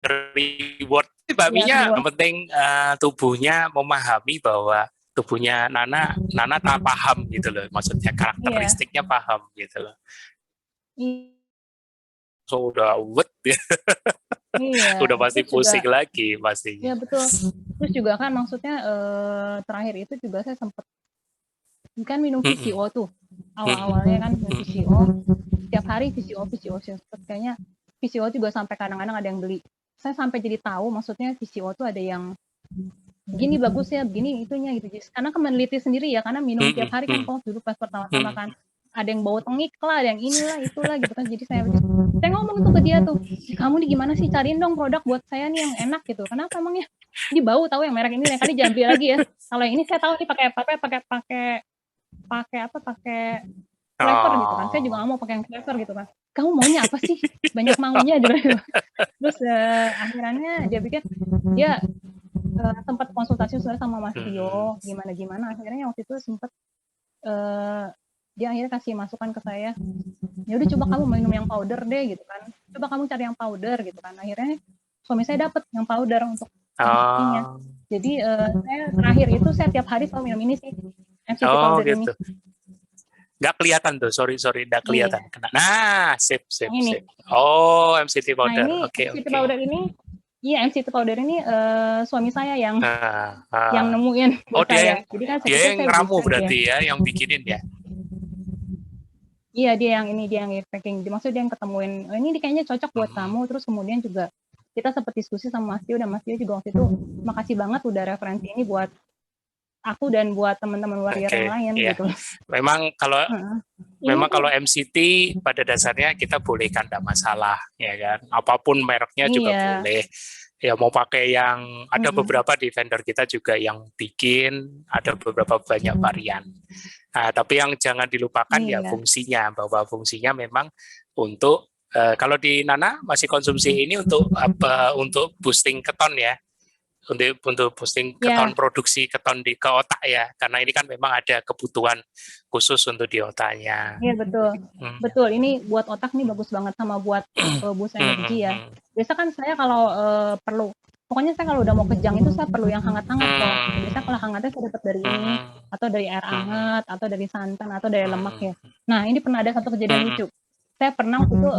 reward. Bakminya yang penting tubuhnya memahami bahwa tubuhnya Nana tak paham gitu loh, maksudnya karakteristiknya paham gitu loh. So udah ya. Udah pasti pusing juga, lagi pastinya. Iya betul. Terus juga kan maksudnya terakhir itu juga saya sempat kan minum VCO tuh. Awal-awalnya kan minum VCO. Setiap hari VCO. Kayaknya VCO juga sampai kadang-kadang ada yang beli. Saya sampai jadi tahu maksudnya VCO tuh ada yang begini bagus ya, begini itunya gitu. Karena kan meneliti sendiri ya, karena minum tiap hari kan dulu pas pertama-tama kan. ada yang bau tengik lah, ada yang inilah itulah gitu kan. Jadi saya ngomong tuh ke dia tuh, kamu nih gimana sih, cariin dong produk buat saya nih yang enak gitu. Kenapa emangnya? Ini bau tahu yang merek ini, kali jangan beli lagi ya. Kalau yang ini saya tahu nih pakai flavor gitu kan. Saya juga nggak mau pakai yang flavor gitu kan. Kamu maunya apa sih? Banyak maunya gitu. Terus akhirnya dia pikir dia sempat konsultasi sama Mas Tio gimana. Akhirnya waktu itu sempat dia akhirnya kasih masukan ke saya, ya udah coba kamu minum yang powder deh gitu kan, coba kamu cari yang powder gitu kan. Akhirnya suami saya dapet yang powder untuk MCT-nya. Jadi saya terakhir itu saya tiap hari selalu minum ini sih, MCT powder gitu. Ini nggak kelihatan tuh, sorry nggak kelihatan. Nah, sip. Oh, MCT powder. Nah, ini MCT powder ini, iya MCT powder ini suami saya yang nemuin buat saya. Jadi kan dia yang ngeramu berarti ya, yang bikinin ya. Iya, dia yang packing. Maksudnya dia yang ketemuin, ini kayaknya cocok buat kamu. Terus kemudian juga kita sempat diskusi sama Mas Tio, dan Mas Tio juga waktu itu makasih banget udah referensi ini buat aku dan buat teman-teman warrior yang lain gitu. Memang kalau MCT pada dasarnya kita bolehkan, enggak masalah ya kan. Apapun mereknya juga boleh. Ya mau pakai yang ada beberapa di vendor kita juga yang bikin, ada beberapa banyak varian. Nah, tapi yang jangan dilupakan ya fungsinya, bahwa fungsinya memang untuk kalau di Nana masih konsumsi ini untuk apa? Untuk boosting keton ya. Untuk boosting keton, produksi keton ke otak ya, karena ini kan memang ada kebutuhan khusus untuk di otaknya. Iya betul. Ini buat otak nih bagus banget, sama buat boost energi ya. Biasa kan saya kalau perlu, pokoknya saya kalau udah mau kejang itu saya perlu yang hangat-hangat kok. Biasa kalau hangatnya saya dapat dari ini, atau dari air hangat, atau dari santan, atau dari lemak ya. Nah ini pernah ada satu kejadian lucu. Saya pernah waktu itu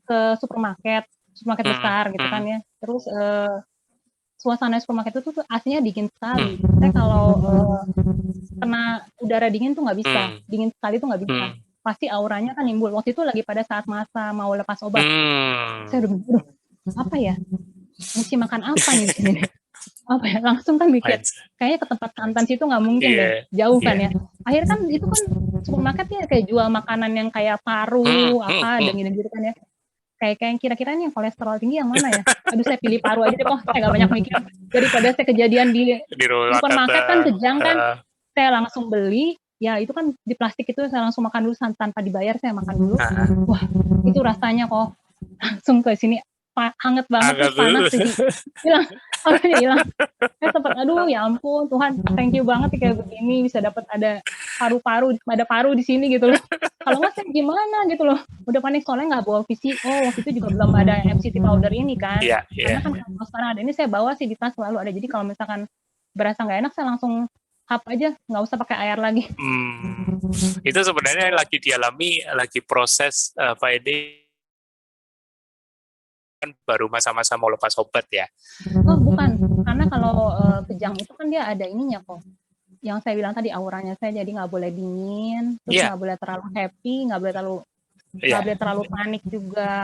ke supermarket besar gitu kan ya. Terus suasana supermarket itu tuh AC-nya dingin sekali. Saya kalau kena udara dingin tuh nggak bisa, dingin sekali tuh nggak bisa. Pasti auranya kan nimbul. Waktu itu lagi pada saat masa mau lepas obat. Saya udah mikir, apa ya? Mesti makan apa nih di sini? Apa ya? Langsung kan mikir, kayaknya ke tempat santan situ nggak mungkin deh, jauh kan ya. Akhirnya kan itu kan supermarketnya kayak jual makanan yang kayak paru, apa, dan gitu kan ya. Kayak kira-kira yang kolesterol tinggi yang mana ya? Aduh, saya pilih paru aja deh kok, saya gak banyak mikir. Daripada saya kejadian di supermarket kan kejang kan, saya langsung beli, ya itu kan di plastik itu saya langsung makan dulu tanpa dibayar, saya makan dulu. Wah, itu rasanya kok langsung ke sini hangat banget, terus panas sih, hilang. Saya sempat, aduh ya ampun Tuhan, thank you banget kayak begini bisa dapat ada paru di sini gitu loh. Kalau nggak saya gimana gitu loh, udah panik soalnya nggak bawa VCO, waktu itu juga belum ada MCT powder ini kan. Karena kan kalau sekarang ada ini saya bawa sih di tas selalu ada, jadi kalau misalkan berasa nggak enak saya langsung hap aja, nggak usah pakai air lagi. Itu sebenarnya lagi dialami, lagi proses Pak Edi kan baru masa-masa mau lepas obat ya? Oh bukan, karena kalau kejang itu kan dia ada ininya kok. Yang saya bilang tadi auranya saya jadi nggak boleh dingin, terus nggak boleh terlalu happy, nggak boleh terlalu panik juga.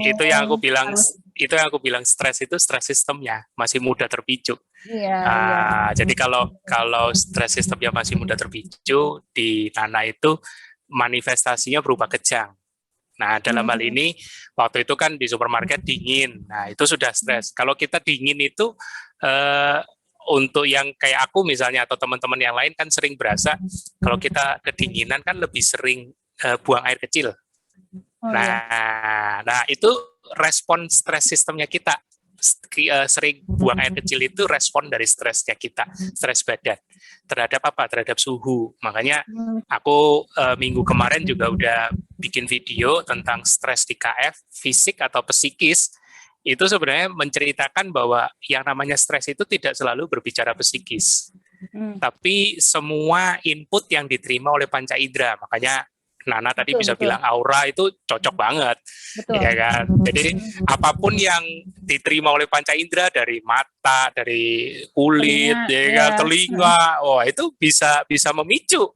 Itu yang aku bilang stres itu stres sistemnya masih mudah terpicu. Jadi kalau stres sistemnya masih mudah terpicu di Nana itu manifestasinya berupa kejang. Nah, dalam hal ini, waktu itu kan di supermarket dingin. Nah, itu sudah stres. Kalau kita dingin itu, untuk yang kayak aku misalnya, atau teman-teman yang lain kan sering berasa, kalau kita kedinginan kan lebih sering buang air kecil. Nah, itu respon stres sistemnya kita. Sering buang air kecil itu respon dari stresnya kita, stres badan. Terhadap apa? Terhadap suhu. Makanya aku minggu kemarin juga udah bikin video tentang stres di KF, fisik atau psikis. Itu sebenarnya menceritakan bahwa yang namanya stres itu tidak selalu berbicara psikis. Tapi semua input yang diterima oleh panca indera. Makanya Nana tadi bisa bilang aura itu cocok banget, ya kan? Jadi apapun yang diterima oleh panca indera dari mata, dari kulit, telinga, itu bisa memicu,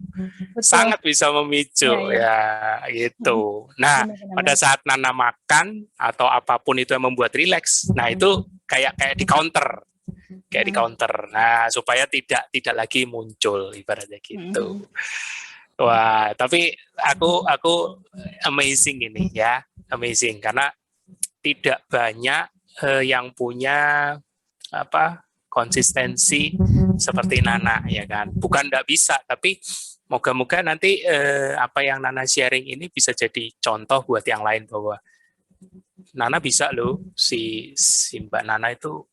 sangat bisa memicu, ya gitu. Nah, pada saat Nana makan atau apapun itu yang membuat rileks, nah itu kayak di counter. Nah supaya tidak lagi muncul ibaratnya gitu. Wah, tapi aku amazing ini ya, amazing karena tidak banyak yang punya apa konsistensi seperti Nana ya kan. Bukan nggak bisa, tapi moga-moga nanti apa yang Nana sharing ini bisa jadi contoh buat yang lain bahwa Nana bisa loh, si Mbak Nana itu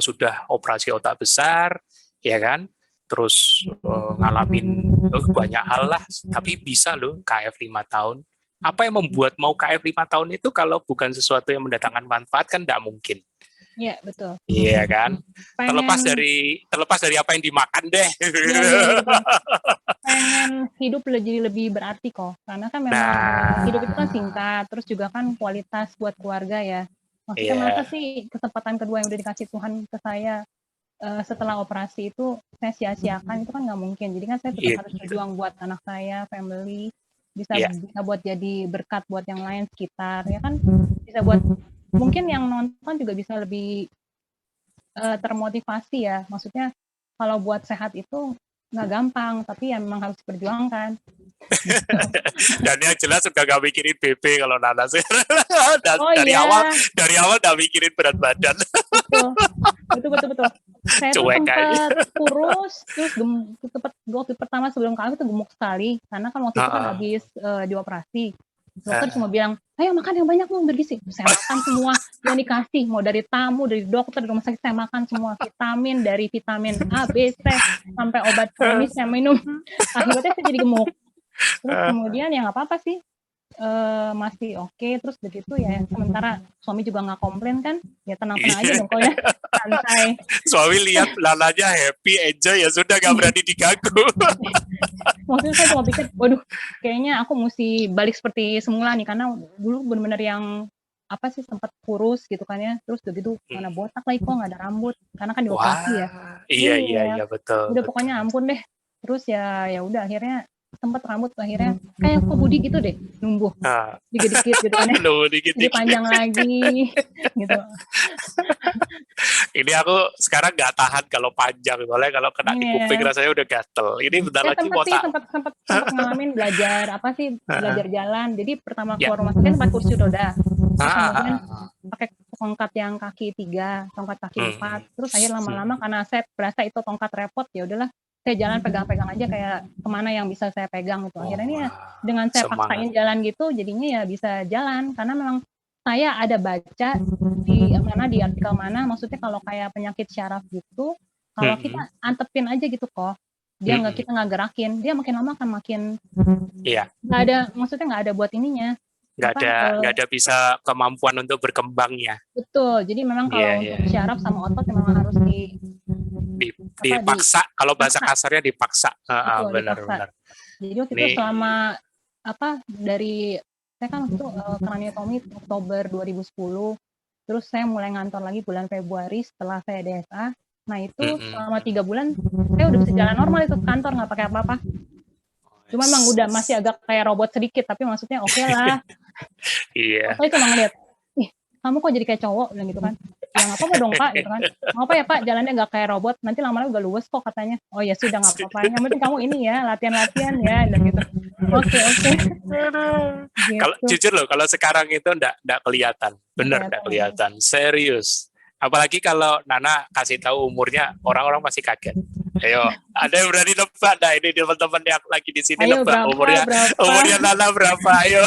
sudah operasi otak besar, ya kan? Terus ngalamin banyak hal lah, tapi bisa loh KF 5 tahun. Apa yang membuat mau KF 5 tahun itu kalau bukan sesuatu yang mendatangkan manfaat kan tidak mungkin. Iya, betul. Iya kan? Pengen, Terlepas dari apa yang dimakan deh. iya, betul. Pengen hidup jadi lebih berarti kok. Karena kan memang hidup itu kan singkat, terus juga kan kualitas buat keluarga ya. Maksudnya masa sih kesempatan kedua yang udah dikasih Tuhan ke saya setelah operasi itu saya sia-siakan, itu kan nggak mungkin. Jadi kan saya tetap harus berjuang buat anak saya, family, bisa buat jadi berkat buat yang lain sekitar, ya kan? Bisa buat mungkin yang nonton juga bisa lebih termotivasi ya. Maksudnya kalau buat sehat itu nggak gampang, tapi ya memang harus diperjuangkan. Dan yang jelas sudah gak mikirin BB kalau Nana sih. Dari awal gak mikirin berat badan. Betul. Saya tuh sempat kurus, terus waktu pertama sebelum kami tuh gemuk sekali, karena kan waktu itu kan habis dioperasi. Dokter cuma bilang, ayo makan yang banyak, mau bergizi. Saya makan semua yang dikasih, mau dari tamu, dari dokter, dari rumah sakit, saya makan semua. Vitamin, dari vitamin A, B, C, sampai obat kronis saya minum. Akhirnya saya jadi gemuk. Terus kemudian ya nggak apa-apa sih, masih oke. Terus begitu ya, sementara suami juga nggak komplain kan, ya tenang-tenang aja dong ya, santai. Suami lihat Lalanya happy, enjoy, ya sudah nggak berani diganggu. Maksudnya saya cuma pikir, waduh, kayaknya aku mesti balik seperti semula nih, karena dulu benar-benar yang apa sih sempat kurus gitu kan ya, terus begitu mana botak lagi kok nggak ada rambut, karena kan dioperasi ya. Iya betul. Udah pokoknya ampun deh. Terus ya udah akhirnya sempat rambut akhirnya kayak kok Budi gitu deh, numbuh dikit-dikit gitu kan ya, jadi panjang lagi gitu. Ini aku sekarang nggak tahan kalau panjang, soalnya kalau kena di kuping rasanya udah gatel. Ini bentar lagi mau sempat ngalamin belajar apa sih, belajar jalan. Jadi pertama keluar rumah sakit pakai kursi roda, kemudian pakai tongkat yang kaki 3, tongkat kaki 4. Terus akhirnya lama-lama karena saya berasa itu tongkat repot, ya udahlah saya jalan pegang-pegang aja kayak kemana yang bisa saya pegang gitu. Akhirnya ini ya dengan saya paksain jalan gitu, jadinya ya bisa jalan. Karena memang saya ada baca di artikel mana, maksudnya kalau kayak penyakit syaraf gitu, kalau kita antepin aja gitu kok, dia kita nggak gerakin, dia makin lama akan makin nggak ada, maksudnya nggak ada buat ininya. Nggak ada bisa kemampuan untuk berkembangnya. Betul, jadi memang kalau untuk syaraf sama otot memang harus dipaksa, kalau bahasa kasarnya dipaksa. Benar. Jadi waktu itu selama dari saya kan waktu itu kraniotomi Oktober 2010, terus saya mulai ngantor lagi bulan Februari setelah saya DSA. Nah itu selama 3 bulan saya udah bisa jalan normal itu ke kantor, nggak pakai apa-apa. Cuma memang udah masih agak kayak robot sedikit, tapi maksudnya oke lah. Iya. Saya cuma ngeliat, kamu kok jadi kayak cowok, bilang gitu kan. Ya nggak apa-apa dong Pak, gitu kan. Nggak apa ya Pak, jalannya nggak kayak robot, nanti lama-lama udah luwes kok katanya. Oh ya sudah nggak apa-apa, yang penting kamu ini ya, latihan-latihan ya, dan gitu. Oke. Gitu. Kalau jujur loh, kalau sekarang itu nggak kelihatan, bener nggak kelihatan, serius. Apalagi kalau Nana kasih tahu umurnya, orang-orang pasti kaget. Ayo, ada yang berani nebak? Nah, ini teman-teman yang lagi di sini nebak umurnya Nana berapa? Ayo,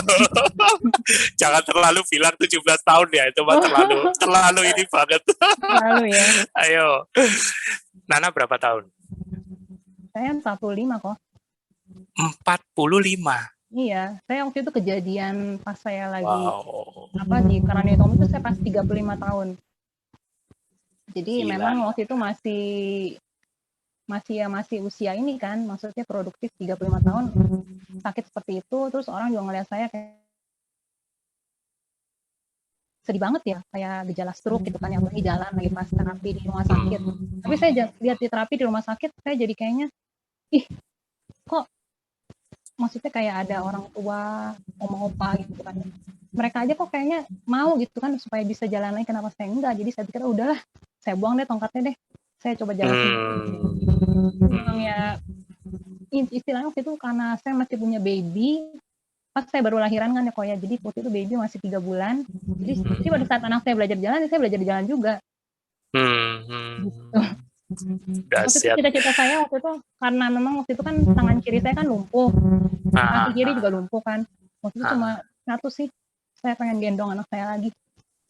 jangan terlalu bilang 17 tahun ya, itu mah terlalu ini banget. Terlalu ya. Ayo, Nana berapa tahun? Saya 45 kok. 45. Iya, saya waktu itu kejadian pas saya lagi di kraniotomi itu saya pas 35 tahun. Jadi memang waktu itu masih usia ini kan, maksudnya produktif 35 tahun, sakit seperti itu, terus orang juga ngeliat saya kayak sedih banget ya, kayak gejala stroke gitu kan, yang lagi jalan lagi pas terapi di rumah sakit. Tapi saya lihat di terapi di rumah sakit, saya jadi kayaknya, kok maksudnya kayak ada orang tua, oma-opa gitu kan. Mereka aja kok kayaknya mau gitu kan supaya bisa jalan lagi, kenapa saya enggak? Jadi saya pikir udahlah, saya buang deh tongkatnya deh. Saya coba jalan sendiri. Memang ya istilahnya waktu itu karena saya masih punya baby, pas saya baru lahiran kan ya kok ya, jadi waktu itu baby masih 3 bulan, jadi pada saat anak saya belajar jalan, saya belajar jalan juga. Gitu. Waktu itu cita-cita saya waktu itu, karena memang waktu itu kan tangan kiri saya kan lumpuh, kaki kiri juga lumpuh kan, waktu itu cuma satu sih, saya pengen gendong anak saya lagi.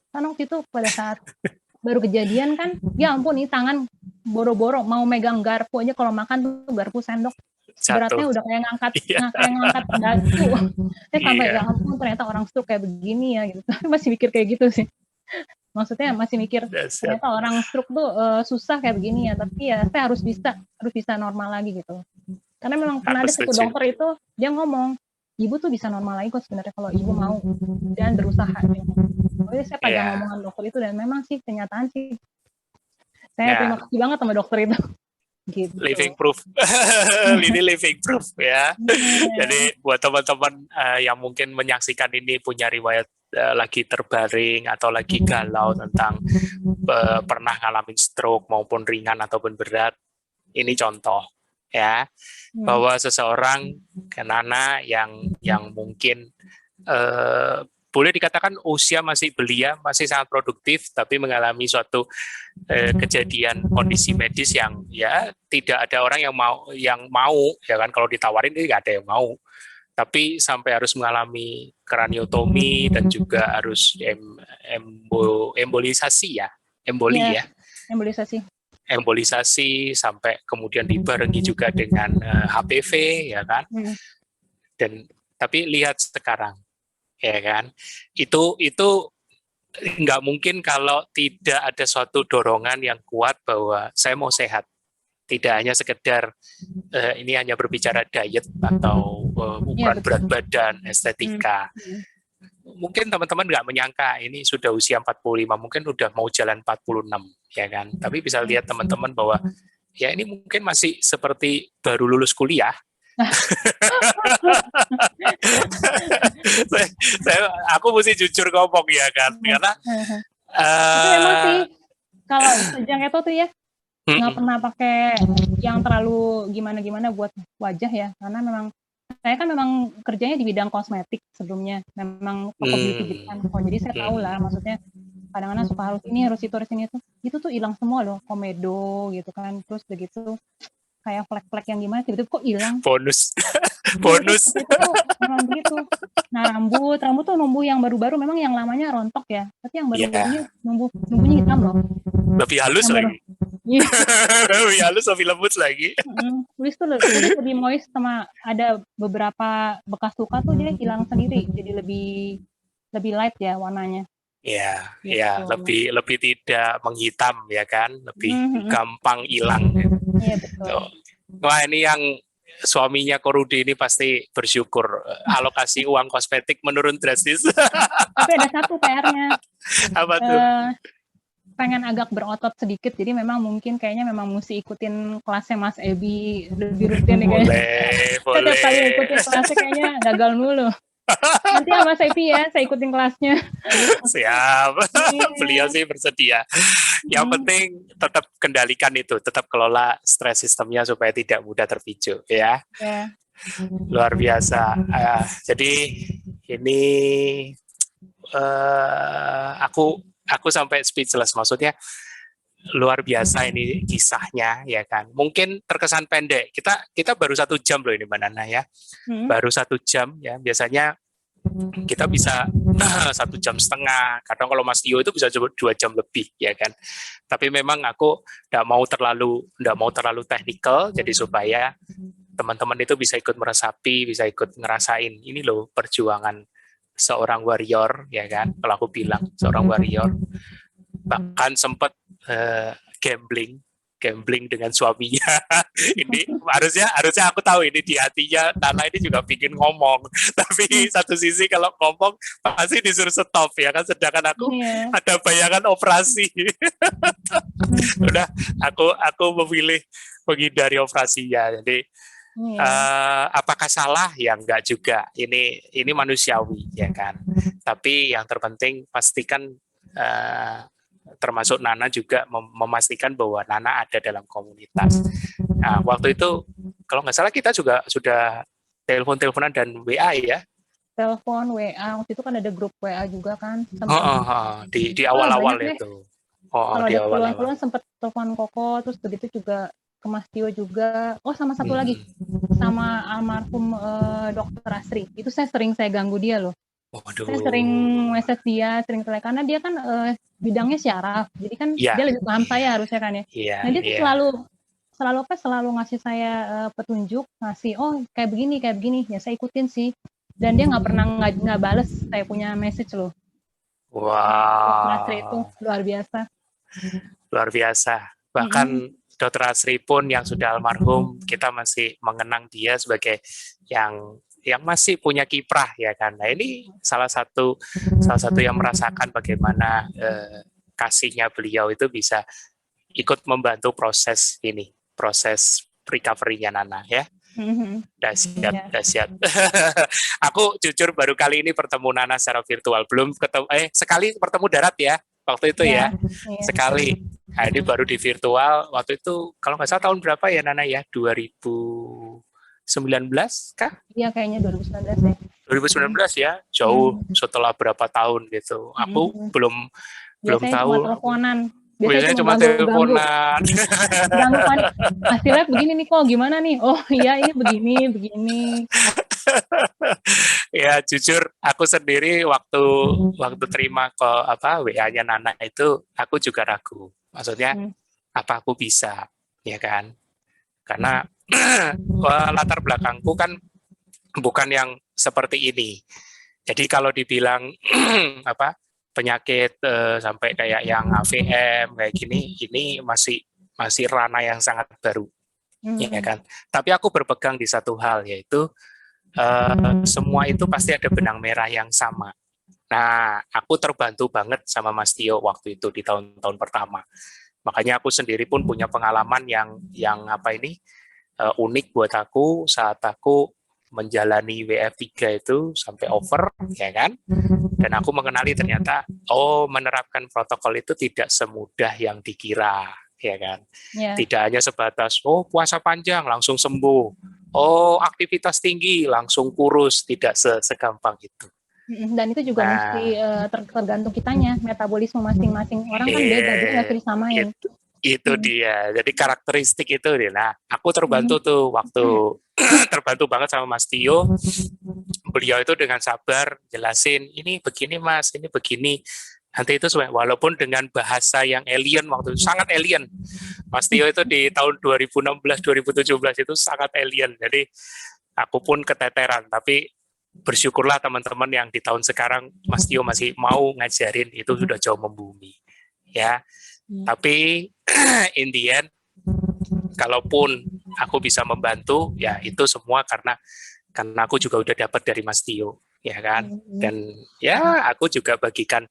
Karena waktu itu pada saat baru kejadian kan, ya ampun nih tangan boro-boro mau megang garpu aja, kalau makan tuh garpu sendok beratnya udah kayak ngangkat batu. Saya sampai ya ampun ternyata orang stroke kayak begini ya gitu. Masih mikir kayak gitu sih. Maksudnya masih mikir ternyata orang stroke tuh susah kayak begini ya, tapi ya saya harus bisa normal lagi gitu. Karena memang pernah ada satu dokter itu dia ngomong, ibu tuh bisa normal lagi kok sebenarnya kalau ibu mau dan berusaha. Jadi saya pegang omongan dokter itu, dan memang sih kenyataan sih. Saya terima kasih banget sama dokter itu. Gitu. Living proof. Ini living proof ya. Jadi buat teman-teman yang mungkin menyaksikan ini punya riwayat lagi terbaring atau lagi galau tentang pernah ngalamin stroke maupun ringan ataupun berat, ini contoh ya, bahwa seseorang Nana yang mungkin boleh dikatakan usia masih belia, masih sangat produktif, tapi mengalami suatu kejadian kondisi medis yang ya tidak ada orang yang mau ya kan, kalau ditawarin ini nggak ada yang mau, tapi sampai harus mengalami kraniotomi dan juga harus embolisasi ya, embolisasi sampai kemudian dibarengi juga dengan HPV ya kan, dan tapi lihat sekarang ya kan, itu nggak mungkin kalau tidak ada suatu dorongan yang kuat bahwa saya mau sehat. Tidak hanya sekedar ini hanya berbicara diet atau ukuran berat badan, estetika. Mungkin teman-teman nggak menyangka ini sudah usia 45, mungkin udah mau jalan 46 ya kan. Tapi bisa lihat teman-teman bahwa ya ini mungkin masih seperti baru lulus kuliah. Aku mesti jujur ngomong ya kan, karena itu emang sih kalau sejak itu tuh ya nggak pernah pakai yang terlalu gimana-gimana buat wajah ya, karena memang saya kan memang kerjanya di bidang kosmetik sebelumnya, memang toko beauty kan, jadi saya tahu lah maksudnya kadang-kadang suka harus ini harus ini itu tuh hilang semua loh, komedo gitu kan, terus begitu kayak flek-flek yang gimana tiba-tiba kok hilang. Bonus. Itu memang begitu. Nah rambut tuh numbuh yang baru-baru, memang yang lamanya rontok ya, tapi yang baru-barunya numbuhnya hitam loh. Lebih halus lagi. Lebih halus, lebih lembut lagi. Kulit tuh lebih moist, sama ada beberapa bekas luka tuh dia hilang sendiri, jadi lebih light ya warnanya. Ya, gitu. Ya lebih tidak menghitam ya kan, lebih gampang hilang. Iya betul. Wah ini yang suaminya Korudi ini pasti bersyukur, alokasi uang kosmetik menurun drastis. Tapi ada satu PR-nya. Apa tuh? Pengen agak berotot sedikit, jadi memang mungkin kayaknya memang mesti ikutin kelasnya Mas Ebi lebih rutin nih kayaknya. Boleh. Setiap kali ikutin kelasnya kayaknya gagal mulu. Nanti ya Mas Ebi ya, saya ikutin kelasnya. Siap. Beliau sih bersedia. Yang penting tetap kendalikan itu, tetap kelola stres sistemnya supaya tidak mudah terpicu ya. Luar biasa. Jadi ini aku sampai speechless, maksudnya luar biasa ini kisahnya ya kan. Mungkin terkesan pendek. Kita baru 1 jam loh ini Mbak Nana ya. Baru 1 jam ya. Biasanya kita bisa 1,5 jam. Kadang kalau Mas Tio itu bisa 2 jam lebih ya kan. Tapi memang aku nggak mau terlalu teknikal, jadi supaya teman-teman itu bisa ikut meresapi, bisa ikut ngerasain ini loh perjuangan seorang warrior ya kan. Kalau aku bilang seorang warrior, bahkan sempat gambling dengan suaminya. Ini harusnya aku tahu ini di hatinya Nana ini juga bikin ngomong, tapi satu sisi kalau ngomong pasti disuruh stop ya kan, sedangkan aku ada bayangan operasi. Udah aku memilih menghindari operasinya. Jadi apakah salah? Ya enggak juga. Ini manusiawi ya kan. Tapi yang terpenting pastikan termasuk Nana juga memastikan bahwa Nana ada dalam komunitas. Nah, waktu itu kalau nggak salah kita juga sudah telepon-teleponan dan WA ya. Telepon, WA, waktu itu kan ada grup WA juga kan. Di awal-awal itu. Kalau ada keluhan-keluhan sempat telepon Koko, terus begitu juga ke Mas Tio juga. Oh, sama satu lagi, sama almarhum Dokter Asri. Itu saya ganggu dia loh. Saya sering message dia, sering telepon karena dia kan bidangnya syaraf, jadi kan dia lebih paham saya harusnya kan ya. Nah dia tuh selalu ngasih saya petunjuk, ngasih kayak begini, ya saya ikutin sih. Dan dia nggak pernah nggak bales saya punya message loh. Dokter Asri itu luar biasa. Luar biasa. Bahkan Dokter Asri pun yang sudah almarhum, kita masih mengenang dia sebagai yang masih punya kiprah ya kan. Nah ini salah satu yang merasakan bagaimana kasihnya beliau itu bisa ikut membantu proses recovery-nya Nana ya. Dahsyat. Aku jujur baru kali ini bertemu Nana secara virtual, belum ketemu sekali bertemu darat ya waktu itu ya. Sekali. Nah, ini baru di virtual waktu itu kalau nggak salah tahun berapa ya Nana ya, 2019 kah? Iya kayaknya 2019 ya. 2019 ya, jauh setelah berapa tahun gitu. Aku belum tahu. Cuma teleponan. Biasanya cuma teleponan. Ganggu kan, hasilnya begini nih kok, gimana nih? Oh iya ini begini. Ya jujur, aku sendiri waktu terima ke WA-nya Nana itu, aku juga ragu. Maksudnya apa aku bisa, ya kan? Karena latar belakangku kan bukan yang seperti ini. Jadi kalau dibilang penyakit sampai kayak yang AVM kayak gini, ini masih ranah yang sangat baru, ya kan. Tapi aku berpegang di satu hal, yaitu semua itu pasti ada benang merah yang sama. Nah, aku terbantu banget sama Mas Tio waktu itu di tahun-tahun pertama. Makanya aku sendiri pun punya pengalaman yang unik buat aku saat aku menjalani WF3 itu sampai over, ya kan? Dan aku mengenali ternyata, menerapkan protokol itu tidak semudah yang dikira, ya kan? Tidak hanya sebatas, puasa panjang langsung sembuh, aktivitas tinggi langsung kurus, tidak segampang itu. Dan itu juga mesti tergantung kitanya, metabolisme masing-masing orang kan beda, jadi nggak bisa disamain. Itu dia, jadi karakteristik itu. Nah, aku terbantu tuh waktu terbantu banget sama Mas Tio. Beliau itu dengan sabar jelasin, ini begini Mas, ini begini. Nanti itu walaupun dengan bahasa yang alien waktu itu, sangat alien. Mas Tio itu di tahun 2016-2017 itu sangat alien. Jadi aku pun keteteran, tapi bersyukurlah teman-teman yang di tahun sekarang Mas Tio masih mau ngajarin, itu sudah jauh membumi. Ya. Tapi in the end, kalaupun aku bisa membantu, ya itu semua karena aku juga udah dapat dari Mas Tio, ya kan. Dan ya aku juga bagikan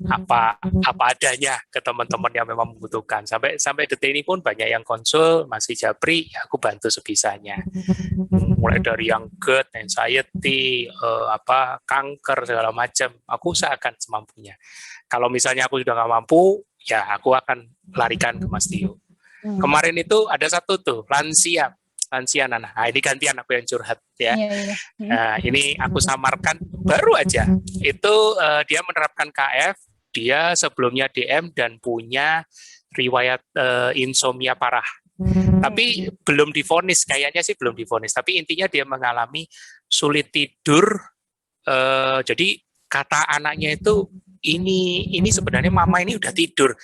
apa adanya ke teman-teman yang memang membutuhkan. Sampai detik ini pun banyak yang konsul, masih Japri, ya aku bantu sebisanya. Mulai dari yang GERD, anxiety, kanker segala macam, aku usahakan semampunya. Kalau misalnya aku sudah nggak mampu, ya aku akan larikan ke Mas Tio. Kemarin itu ada satu tuh, lansia Nana. Nah, ini gantian aku yang curhat ya. Nah, ini aku samarkan baru aja. Itu dia menerapkan KF, dia sebelumnya DM dan punya riwayat insomnia parah. Tapi belum divonis, kayaknya sih belum divonis. Tapi intinya dia mengalami sulit tidur. Jadi kata anaknya itu, ini sebenarnya mama ini udah tidur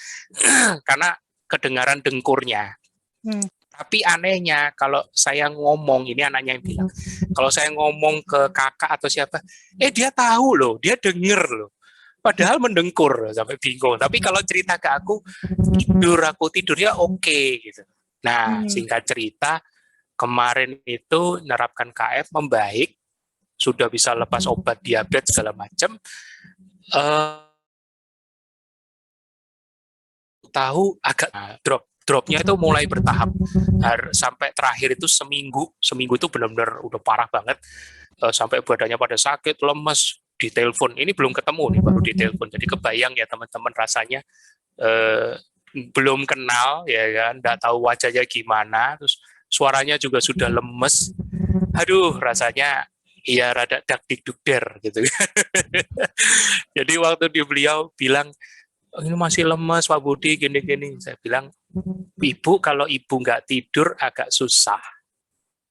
karena kedengaran dengkurnya. Tapi anehnya kalau saya ngomong, ini anaknya yang bilang, kalau saya ngomong ke kakak atau siapa, dia tahu loh, dia denger loh. Padahal mendengkur, sampai bingung. Tapi kalau cerita ke aku tidurnya oke gitu. Nah, singkat cerita, kemarin itu nerapkan KF membaik, sudah bisa lepas obat diabetes segala macam. Tahu agak dropnya itu mulai bertahap sampai terakhir itu seminggu itu benar-benar udah parah banget, sampai badannya pada sakit, lemes, ditelepon, ini belum ketemu nih, baru ditelepon. Jadi kebayang ya teman-teman rasanya, belum kenal ya kan, nggak tahu wajahnya gimana, terus suaranya juga sudah lemes. Aduh, rasanya ya rada dak-dik-dukder gitu. Jadi waktu beliau bilang, oh, ini masih lemas Pak Budi, gini-gini. Saya bilang, Ibu kalau Ibu nggak tidur agak susah.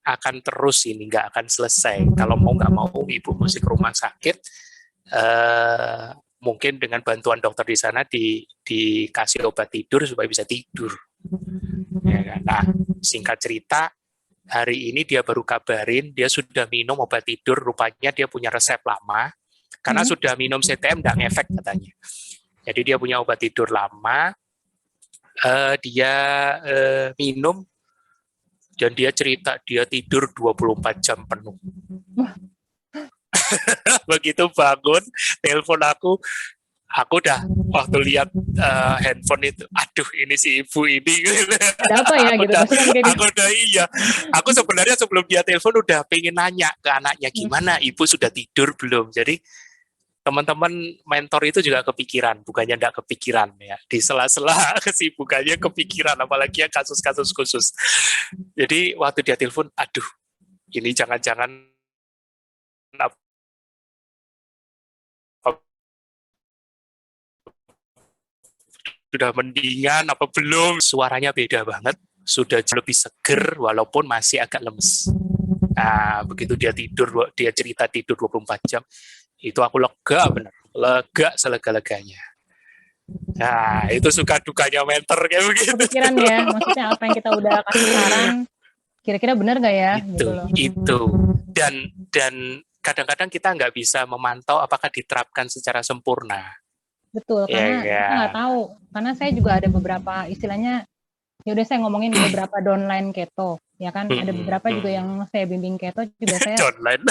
Akan terus ini, nggak akan selesai. Kalau mau nggak mau, Ibu mesti ke rumah sakit. Mungkin dengan bantuan dokter di sana dikasih obat tidur supaya bisa tidur. Ya kan? Nah, singkat cerita, hari ini dia baru kabarin dia sudah minum obat tidur, rupanya dia punya resep lama karena sudah minum CTM nggak ngefek katanya. Jadi dia punya obat tidur lama, dia minum dan dia cerita dia tidur 24 jam penuh. Begitu bangun, telepon aku udah waktu lihat handphone itu, aduh ini si ibu ini. Ada apa ya gitu? Aku udah iya. Aku sebenarnya sebelum dia telepon udah pengen nanya ke anaknya gimana, ibu sudah tidur belum. Jadi teman-teman mentor itu juga kepikiran, bukannya enggak kepikiran ya. Di sela-sela kesibukannya kepikiran, apalagi yang kasus-kasus khusus. Jadi waktu dia telepon, aduh ini jangan-jangan sudah mendingan apa belum, suaranya beda banget, sudah lebih seger walaupun masih agak lemes. Nah, begitu dia tidur, dia cerita tidur 24 jam, itu aku lega bener, lega selega-leganya. Nah, itu suka dukanya mentor kayak begitu. Kepikiran ya, maksudnya apa yang kita udah kasih saran, kira-kira benar nggak ya? Itu. Dan kadang-kadang kita nggak bisa memantau apakah diterapkan secara sempurna. Betul, karena kita nggak tahu. Karena saya juga ada beberapa istilahnya, ya udah saya ngomongin beberapa downline keto, ya kan? Ada beberapa juga yang saya bimbing keto juga saya. Downline,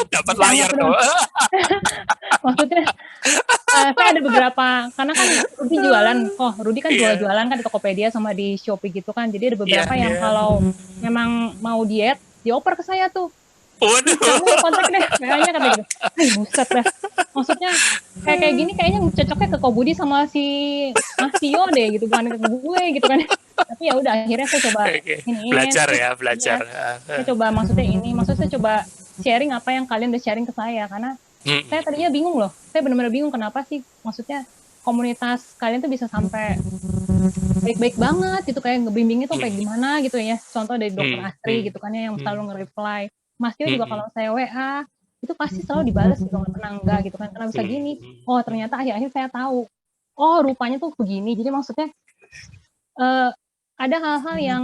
dapat layar dong. Maksudnya, saya ada beberapa, karena kan Rudy jualan, Rudy kan jualan kan di Tokopedia sama di Shopee gitu kan. Jadi ada beberapa yang kalau memang mau diet, dioper ke saya tuh. Waduh. Kamu kontak deh, kayaknya kata gitu. Buset dah. Maksudnya kayak gini kayaknya cocoknya ke Kobudi sama si Mas Tio deh gitu, bukan ke gue gitu kan. Tapi ya udah akhirnya saya coba ini. Belajar. Saya coba saya coba sharing apa yang kalian udah sharing ke saya, karena saya tadinya bingung loh. Saya benar-benar bingung kenapa sih maksudnya komunitas kalian tuh bisa sampai baik-baik banget gitu, kayak ngebimbingnya tuh kayak gimana gitu ya. Contoh dari Dokter Astri gitu kan ya, yang selalu nge-reply. Mas Tio juga kalau saya WA itu pasti selalu dibales gitu, nggak pernah enggak gitu kan, karena bisa gini. Oh ternyata akhir-akhir saya tahu, oh rupanya tuh begini. Jadi maksudnya ada hal-hal yang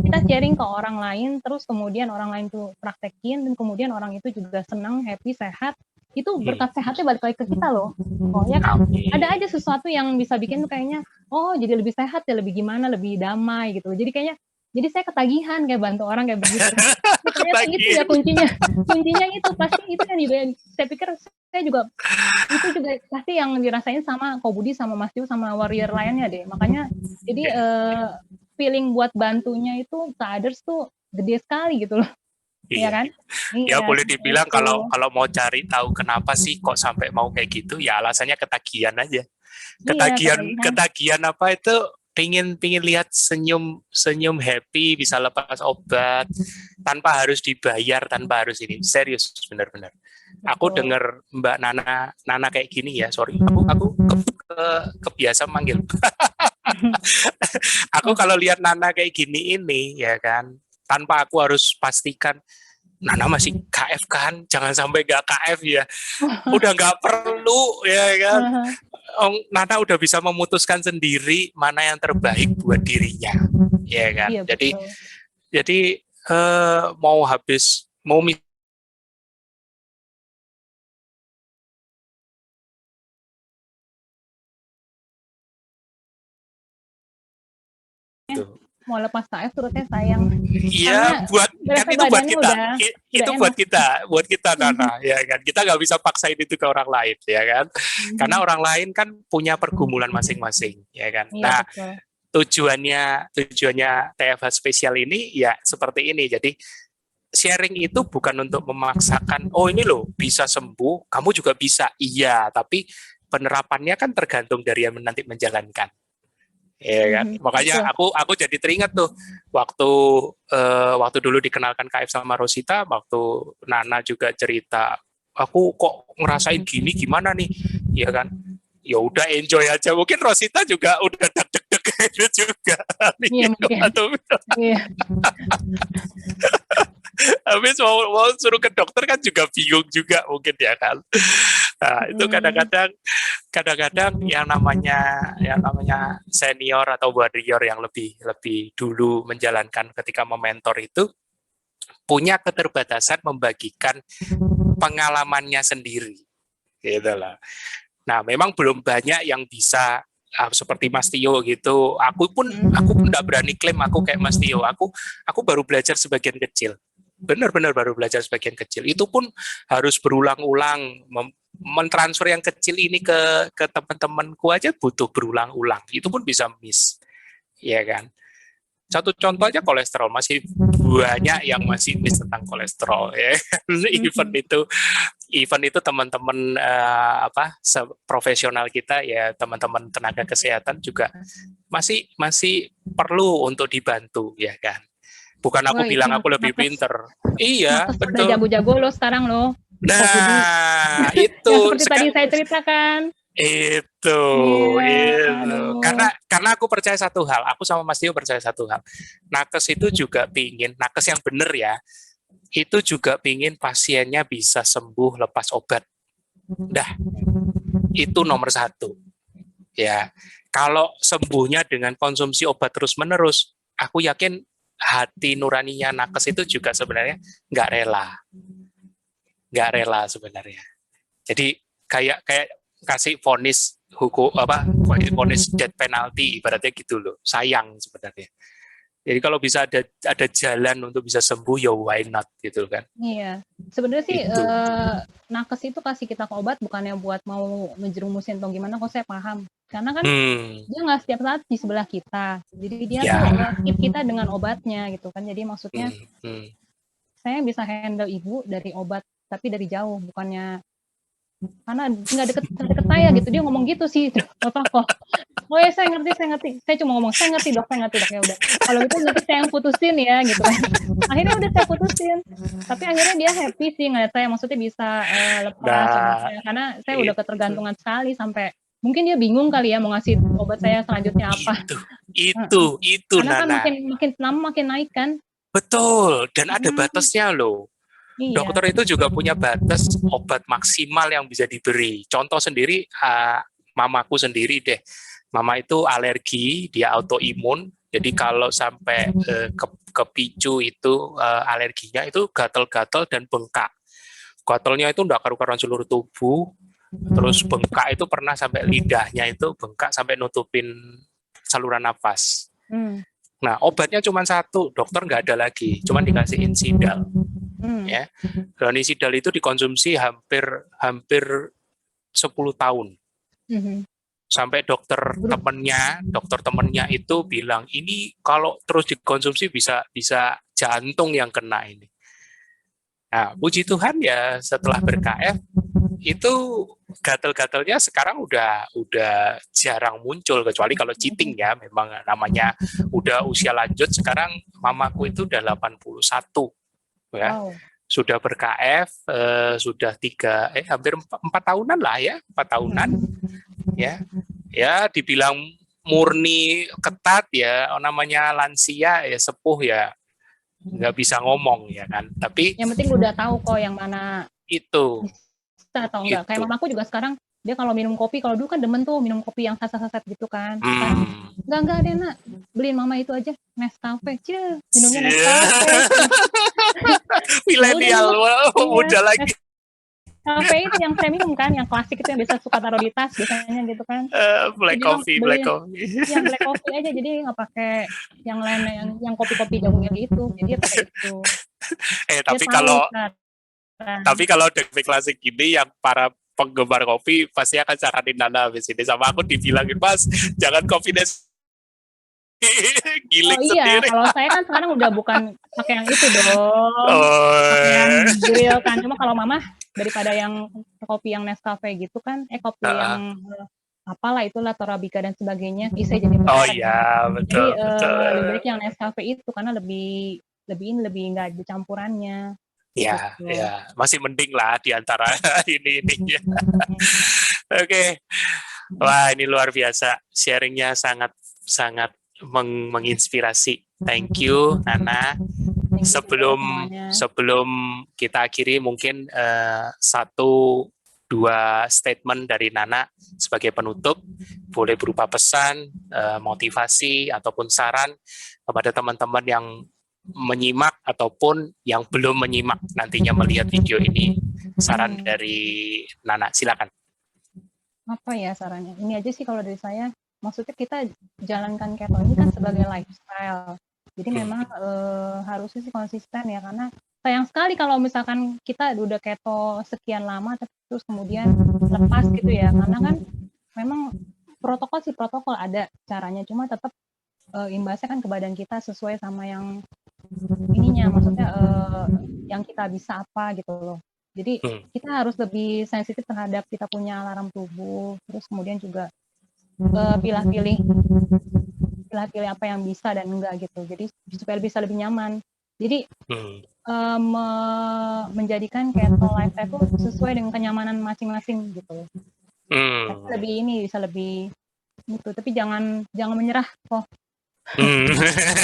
kita sharing ke orang lain, terus kemudian orang lain tuh praktekin, dan kemudian orang itu juga senang, happy, sehat. Itu berkat sehatnya balik lagi ke kita loh. Oh ya kan, ada aja sesuatu yang bisa bikin tuh kayaknya, oh jadi lebih sehat ya, lebih gimana, lebih damai gitu. Jadi kayaknya, jadi saya ketagihan kayak bantu orang kayak begitu. Ternyata itu ya kuncinya itu pasti itu kan juga. Saya pikir saya juga itu juga pasti yang dirasain sama Kobudi, sama Mas Tio, sama warrior lainnya deh. Makanya jadi feeling buat bantunya itu ke others tuh gede sekali gitu loh. Iya kan? Ya boleh dibilang itu. kalau mau cari tahu kenapa sih kok sampai mau kayak gitu, ya alasannya ketagihan aja. Ketagihan apa itu? Pingin lihat senyum happy, bisa lepas obat tanpa harus dibayar, tanpa harus ini. Serius, benar-benar. Aku dengar Mbak Nana kayak gini ya, sorry, aku kebiasa manggil. Aku kalau lihat Nana kayak gini ini ya kan, tanpa aku harus pastikan Nana masih KF kan, jangan sampai nggak KF ya, udah nggak perlu ya kan. Nana udah bisa memutuskan sendiri mana yang terbaik buat dirinya, ya kan. Iya, jadi mau mau lepas KF terus saya sayang. Iya, buat kita Nana, ya kan. Kita nggak bisa paksain itu ke orang lain, ya kan. Karena orang lain kan punya pergumulan masing-masing, ya kan. Iya, nah, betul. tujuannya TFH spesial ini ya seperti ini. Jadi sharing itu bukan untuk memaksakan, oh ini loh bisa sembuh, kamu juga bisa. Iya, tapi penerapannya kan tergantung dari yang nanti menjalankan. Ya kan, makanya Betul. aku jadi teringat tuh waktu waktu dulu dikenalkan KF sama Rosita, waktu Nana juga cerita, aku kok ngerasain gini gimana nih, ya kan, ya udah enjoy aja. Mungkin Rosita juga udah deg-deg gitu juga. Iya mungkin. Atau Iya. habis mau suruh ke dokter kan juga bingung juga mungkin ya kan. Nah, itu kadang-kadang yang namanya senior atau warrior yang lebih lebih dulu menjalankan ketika mementor itu punya keterbatasan membagikan pengalamannya sendiri, gitu lah. Nah, memang belum banyak yang bisa seperti Mas Tio gitu. Aku nggak berani klaim aku kayak Mas Tio. Aku baru belajar sebagian kecil. Benar-benar baru belajar sebagian kecil. Itu pun harus berulang-ulang mentransfer yang kecil ini ke teman-temanku aja butuh berulang-ulang. Itu pun bisa miss, ya kan? Satu contoh aja kolesterol, masih banyak yang masih miss tentang kolesterol, ya. Event itu teman-teman profesional kita, ya teman-teman tenaga kesehatan juga masih masih perlu untuk dibantu, ya kan. Bukan aku Wah, bilang aku lebih pinter. Iya, nakes udah betul. jago-jago loh sekarang loh. Nah, itu yang seperti tadi saya ceritakan. Itu, itu. Karena aku percaya satu hal, aku sama Mas Tio percaya satu hal. Nakes itu juga pingin, nakes yang benar ya, itu juga pingin pasiennya bisa sembuh lepas obat. Dah, itu nomor satu. Ya, kalau sembuhnya dengan konsumsi obat terus-menerus, aku yakin hati nuraninya nakes itu juga sebenarnya nggak rela sebenarnya. Jadi kayak kasih vonis hukum vonis death penalty ibaratnya gitu loh, sayang sebenarnya. Jadi kalau bisa ada jalan untuk bisa sembuh, ya why not gitu kan. Iya, sebenarnya sih Itu. nakes itu kasih kita ke obat bukannya buat mau menjerumusin atau gimana, kok saya paham. Karena kan dia nggak setiap saat di sebelah kita, jadi dia tuh keep kita dengan obatnya gitu kan. Jadi maksudnya saya bisa handle ibu dari obat, tapi dari jauh, bukannya karena nggak deket saya gitu. Dia ngomong gitu sih, Bapak kok. Oh ya, saya ngerti. Saya cuma ngomong, saya ngerti dok, ya udah. Kalau gitu nanti saya yang putusin ya, gitu kan. Akhirnya udah saya putusin. Tapi akhirnya dia happy sih ngeliat saya, maksudnya bisa lepas obatnya. Karena saya udah ketergantungan sekali sampai mungkin dia bingung kali ya mau ngasih obat saya selanjutnya apa. Itu Karena kan Nana. makin lama makin naik kan. Betul, dan ada batasnya loh. Iya. Dokter itu juga punya batas obat maksimal yang bisa diberi. Contoh sendiri, mamaku sendiri deh. Mama itu alergi, dia autoimun. Jadi kalau sampai kepicu itu alerginya itu gatal-gatal dan bengkak. Gatalnya itu enggak karu-karuan seluruh tubuh. Terus bengkak itu pernah sampai lidahnya itu bengkak sampai nutupin saluran nafas. Nah, obatnya cuma satu, dokter nggak ada lagi, cuma dikasih Insidal. Ya, dan Insidal itu dikonsumsi hampir 10 tahun. Sampai dokter temennya itu bilang, ini kalau terus dikonsumsi bisa jantung yang kena ini. Nah, puji Tuhan ya setelah ber-KF itu gatal-gatalnya sekarang udah jarang muncul, kecuali kalau cheating ya, memang namanya udah usia lanjut. Sekarang mamaku itu udah 81 ya. Wow. Sudah ber-KF sudah hampir 4 tahunan lah ya, 4 tahunan ya. Ya dibilang murni ketat ya, namanya lansia ya, sepuh ya, nggak bisa ngomong ya kan. Tapi yang penting udah tahu kok yang mana itu atau enggak. Kayak mamaku juga sekarang dia kalau minum kopi, kalau dulu kan demen tuh minum kopi yang saset-saset gitu kan. Enggak deh nak, beliin mama itu aja, Nescafe. Minumnya Nescafe. Milenial, muda lagi. Nescafe itu yang premium kan, yang klasik itu yang biasa suka taruh di tas biasanya gitu kan. Black coffee. Yang black coffee aja, jadi nggak pakai yang lain, yang kopi-kopi jauhnya gitu. Jadi dia pakai itu. Tapi kalau kopi klasik gini, yang para penggemar kopi pasti akan saranin Nana habis ini. Sama aku dibilangin, Mas, jangan kopi giling sendiri. Iya, kalau saya kan sekarang udah bukan pakai yang itu dong. Pakai yang grill kan. Cuma kalau mama daripada yang kopi yang Nescafe gitu kan, kopi yang apalah itulah Torabika dan sebagainya, isi jadi Oh merek. iya, Jadi betul, betul. lebih baik yang Nescafe itu karena lebih nggak ada campurannya. Ya, Gitu. ya, masih mending lah di antara ini. Oke. Wah, ini luar biasa. Sharingnya sangat sangat menginspirasi. Thank you, Nana. Thank you juga Sebelum semuanya. sebelum kita akhiri, mungkin satu dua statement dari Nana sebagai penutup, boleh berupa pesan, motivasi ataupun saran kepada teman-teman yang menyimak ataupun yang belum menyimak nantinya melihat video ini. Saran dari Nana, silakan. Apa ya sarannya? Ini aja sih kalau dari saya. Maksudnya kita jalankan keto ini kan sebagai lifestyle. Jadi memang harusnya sih konsisten ya, karena sayang sekali kalau misalkan kita udah keto sekian lama terus kemudian lepas gitu ya, karena kan memang protokol ada caranya, cuma tetap imbasnya kan ke badan kita sesuai sama yang ininya, maksudnya yang kita bisa apa gitu loh. Jadi kita harus lebih sensitif terhadap kita punya alarm tubuh, terus kemudian juga pilih-pilih apa yang bisa dan enggak gitu. Jadi supaya bisa lebih nyaman. Jadi menjadikan keto lifestyle itu sesuai dengan kenyamanan masing-masing gitu. Bisa lebih gitu. Tapi jangan menyerah kok.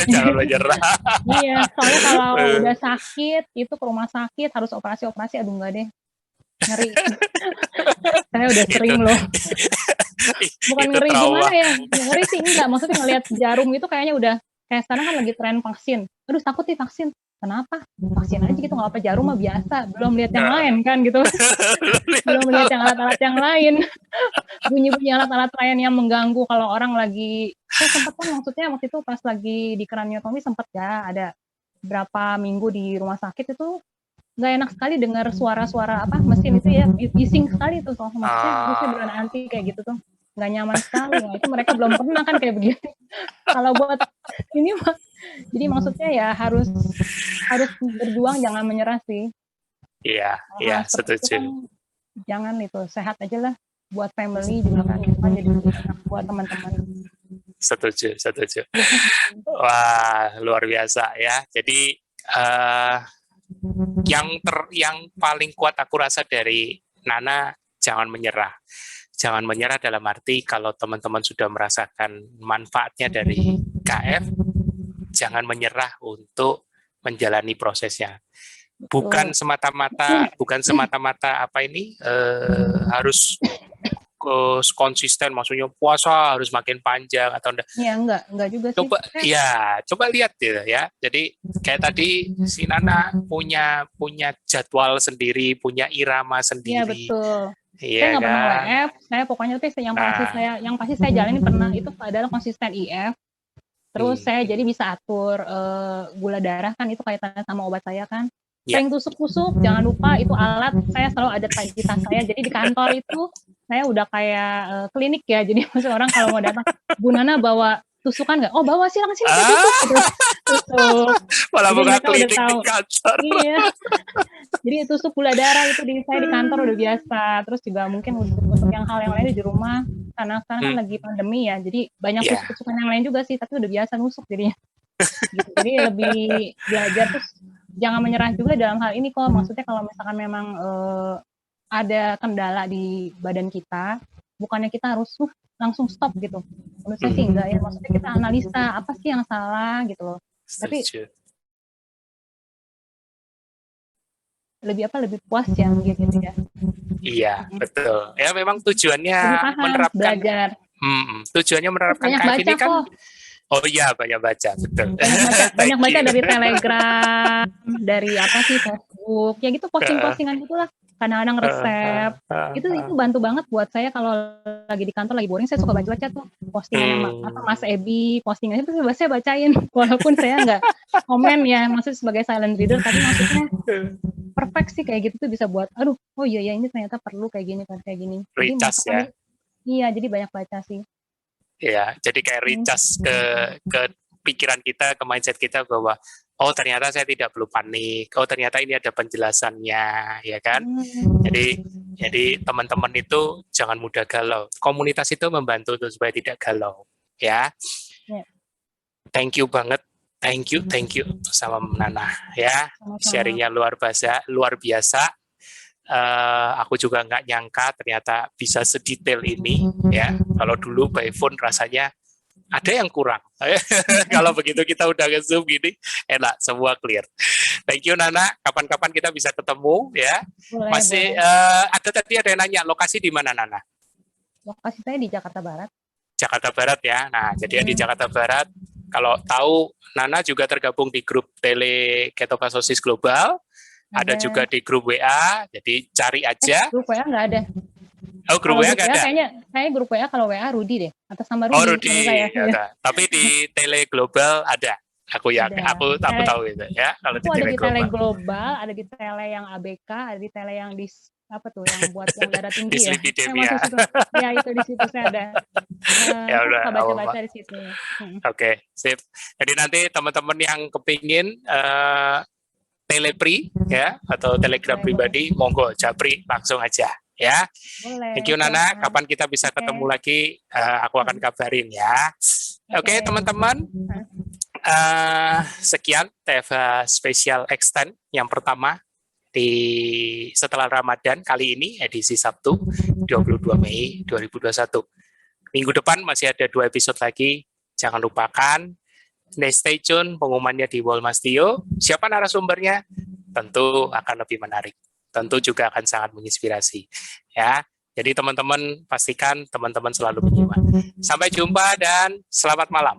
Jangan menyerah. Iya, soalnya kalau udah sakit itu ke rumah sakit harus operasi, aduh enggak deh, ngeri. Saya udah sering loh. Bukan ngeri gimana ya, ngeri sih enggak, maksudnya ngelihat jarum itu kayaknya udah kayak sekarang kan lagi tren vaksin. Aduh takut nih vaksin. Kenapa? Vaksin aja gitu, nggak apa, jarum mah biasa. Belum lihat yang lain kan gitu. Belum lihat yang alat-alat yang lain. Bunyi-bunyi alat-alat lain yang mengganggu kalau orang lagi. Saya sempat kan maksudnya waktu itu pas lagi di kraniotomi sempat ya ada berapa minggu di rumah sakit itu nggak enak sekali dengar suara-suara apa mesin itu ya, bising sekali tuh, maksudnya harusnya berhenti kayak gitu tuh, nggak nyaman sekali. Nah, itu mereka belum pernah kan kayak begini. Kalau buat ini mah, jadi maksudnya ya harus berjuang, jangan menyerah sih. Iya, iya, setuju. Kan, jangan itu, sehat aja lah buat family juga kan, itu kan jadi enak buat teman-teman. Setuju. Wah, luar biasa ya. Jadi yang paling kuat aku rasa dari Nana, jangan menyerah. Jangan menyerah dalam arti kalau teman-teman sudah merasakan manfaatnya dari KF, jangan menyerah untuk menjalani prosesnya. Bukan semata-mata apa ini harus konsisten, maksudnya puasa harus makin panjang atau enggak. Iya, enggak juga sih. Coba lihat ya. Jadi kayak tadi si Nana punya jadwal sendiri, punya irama sendiri. Iya, betul. Iya, saya nggak kan? pernah WF, saya pokoknya tapi yang pasti saya jalani pernah itu adalah konsisten IF. Terus saya jadi bisa atur gula darah kan, itu kaitannya sama obat saya kan. Sering tusuk-tusuk, jangan lupa itu alat saya selalu ada di tas saya. Jadi di kantor itu saya udah kayak klinik ya. Jadi maksudnya orang kalau mau datang, Bu Nana bawa tusukan nggak? Oh bawa, silakan sini saya tusuk. Gitu. Tusuk. Malah jadi bukan mereka klinik udah tahu. Di kantor. Iya. Jadi tusuk gula darah itu saya di kantor udah biasa. Terus juga mungkin untuk yang hal yang lain di rumah, karena sekarang kan lagi pandemi ya. Jadi banyak tusuk-tusukan yang lain juga sih, tapi udah biasa nusuk jadinya. Gitu. Jadi lebih belajar, terus jangan menyerah juga dalam hal ini kok. Maksudnya kalau misalkan memang ada kendala di badan kita, bukannya kita harus langsung stop gitu. Menurut saya sih enggak ya. Maksudnya kita analisa apa sih yang salah gitu loh. Tapi lebih puas ya gitu ya. Iya, betul. Ya memang tujuannya menerapkan belajar. Tujuannya menerapkan KF ini kan kok. Oh iya, banyak baca, betul. Banyak baca dari Telegram, dari apa sih, Facebook, ya gitu, posting-postingan gitulah. Kadang-kadang resep. Itu bantu banget buat saya kalau lagi di kantor lagi boring, saya suka baca tuh postingan Mas Ebi, postingannya tuh saya bacain. Walaupun saya nggak komen ya, maksudnya sebagai silent reader, tapi maksudnya perfect sih kayak gitu tuh bisa buat, aduh, oh iya ya ini ternyata perlu kayak gini. Recas ya. Iya, jadi banyak baca sih. Ya, jadi kayak recas ke pikiran kita, ke mindset kita bahwa oh ternyata saya tidak perlu panik, oh ternyata ini ada penjelasannya, ya kan? Jadi Jadi teman-teman itu jangan mudah galau. Komunitas itu membantu untuk supaya tidak galau, ya. Thank you banget, thank you sama Nana, ya. Sharingnya luar biasa. Aku juga nggak nyangka ternyata bisa sedetail ini, ya. Kalau dulu by phone rasanya ada yang kurang. Kalau begitu kita udah nge-zoom gini, enak, semua clear. Thank you Nana, kapan-kapan kita bisa ketemu ya. Boleh. Ada yang nanya, lokasi di mana Nana? Lokasi saya di Jakarta Barat. Jakarta Barat ya. Nah, jadi di Jakarta Barat, kalau tahu Nana juga tergabung di grup Tele Ketofastosis Global, ada juga di grup WA, jadi cari aja. Grup WA nggak ada. Oh, grup WA nggak ada? Kayaknya grup WA kalau WA Rudi deh, atas nama Rudi. Oh, Rudi. Ya. Tapi di Tele Global ada. Aku tahu itu ya. Kalau di Tele Global, ada di Tele yang ABK, ada di Tele yang di apa tuh yang buat yang darah tinggi ya. Ya itu di situ saya ada. Ya udah. Baca-baca di situ. Oke, sip. Jadi nanti teman-teman yang kepingin telepri ya atau telegram pribadi, monggo japri langsung aja. Ya, boleh, thank you Nana. Kapan kita bisa ketemu lagi? Aku akan kabarin ya. Oke, teman-teman. Sekian TFH Special Extend yang pertama setelah Ramadan kali ini edisi Sabtu 22 Mei 2021. Minggu depan masih ada 2 episode lagi. Jangan lupakan. Stay tune pengumumannya di Walmastio. Siapa narasumbernya? Tentu akan lebih menarik. Tentu juga akan sangat menginspirasi. Ya, jadi teman-teman pastikan teman-teman selalu menyimak. Sampai jumpa dan selamat malam.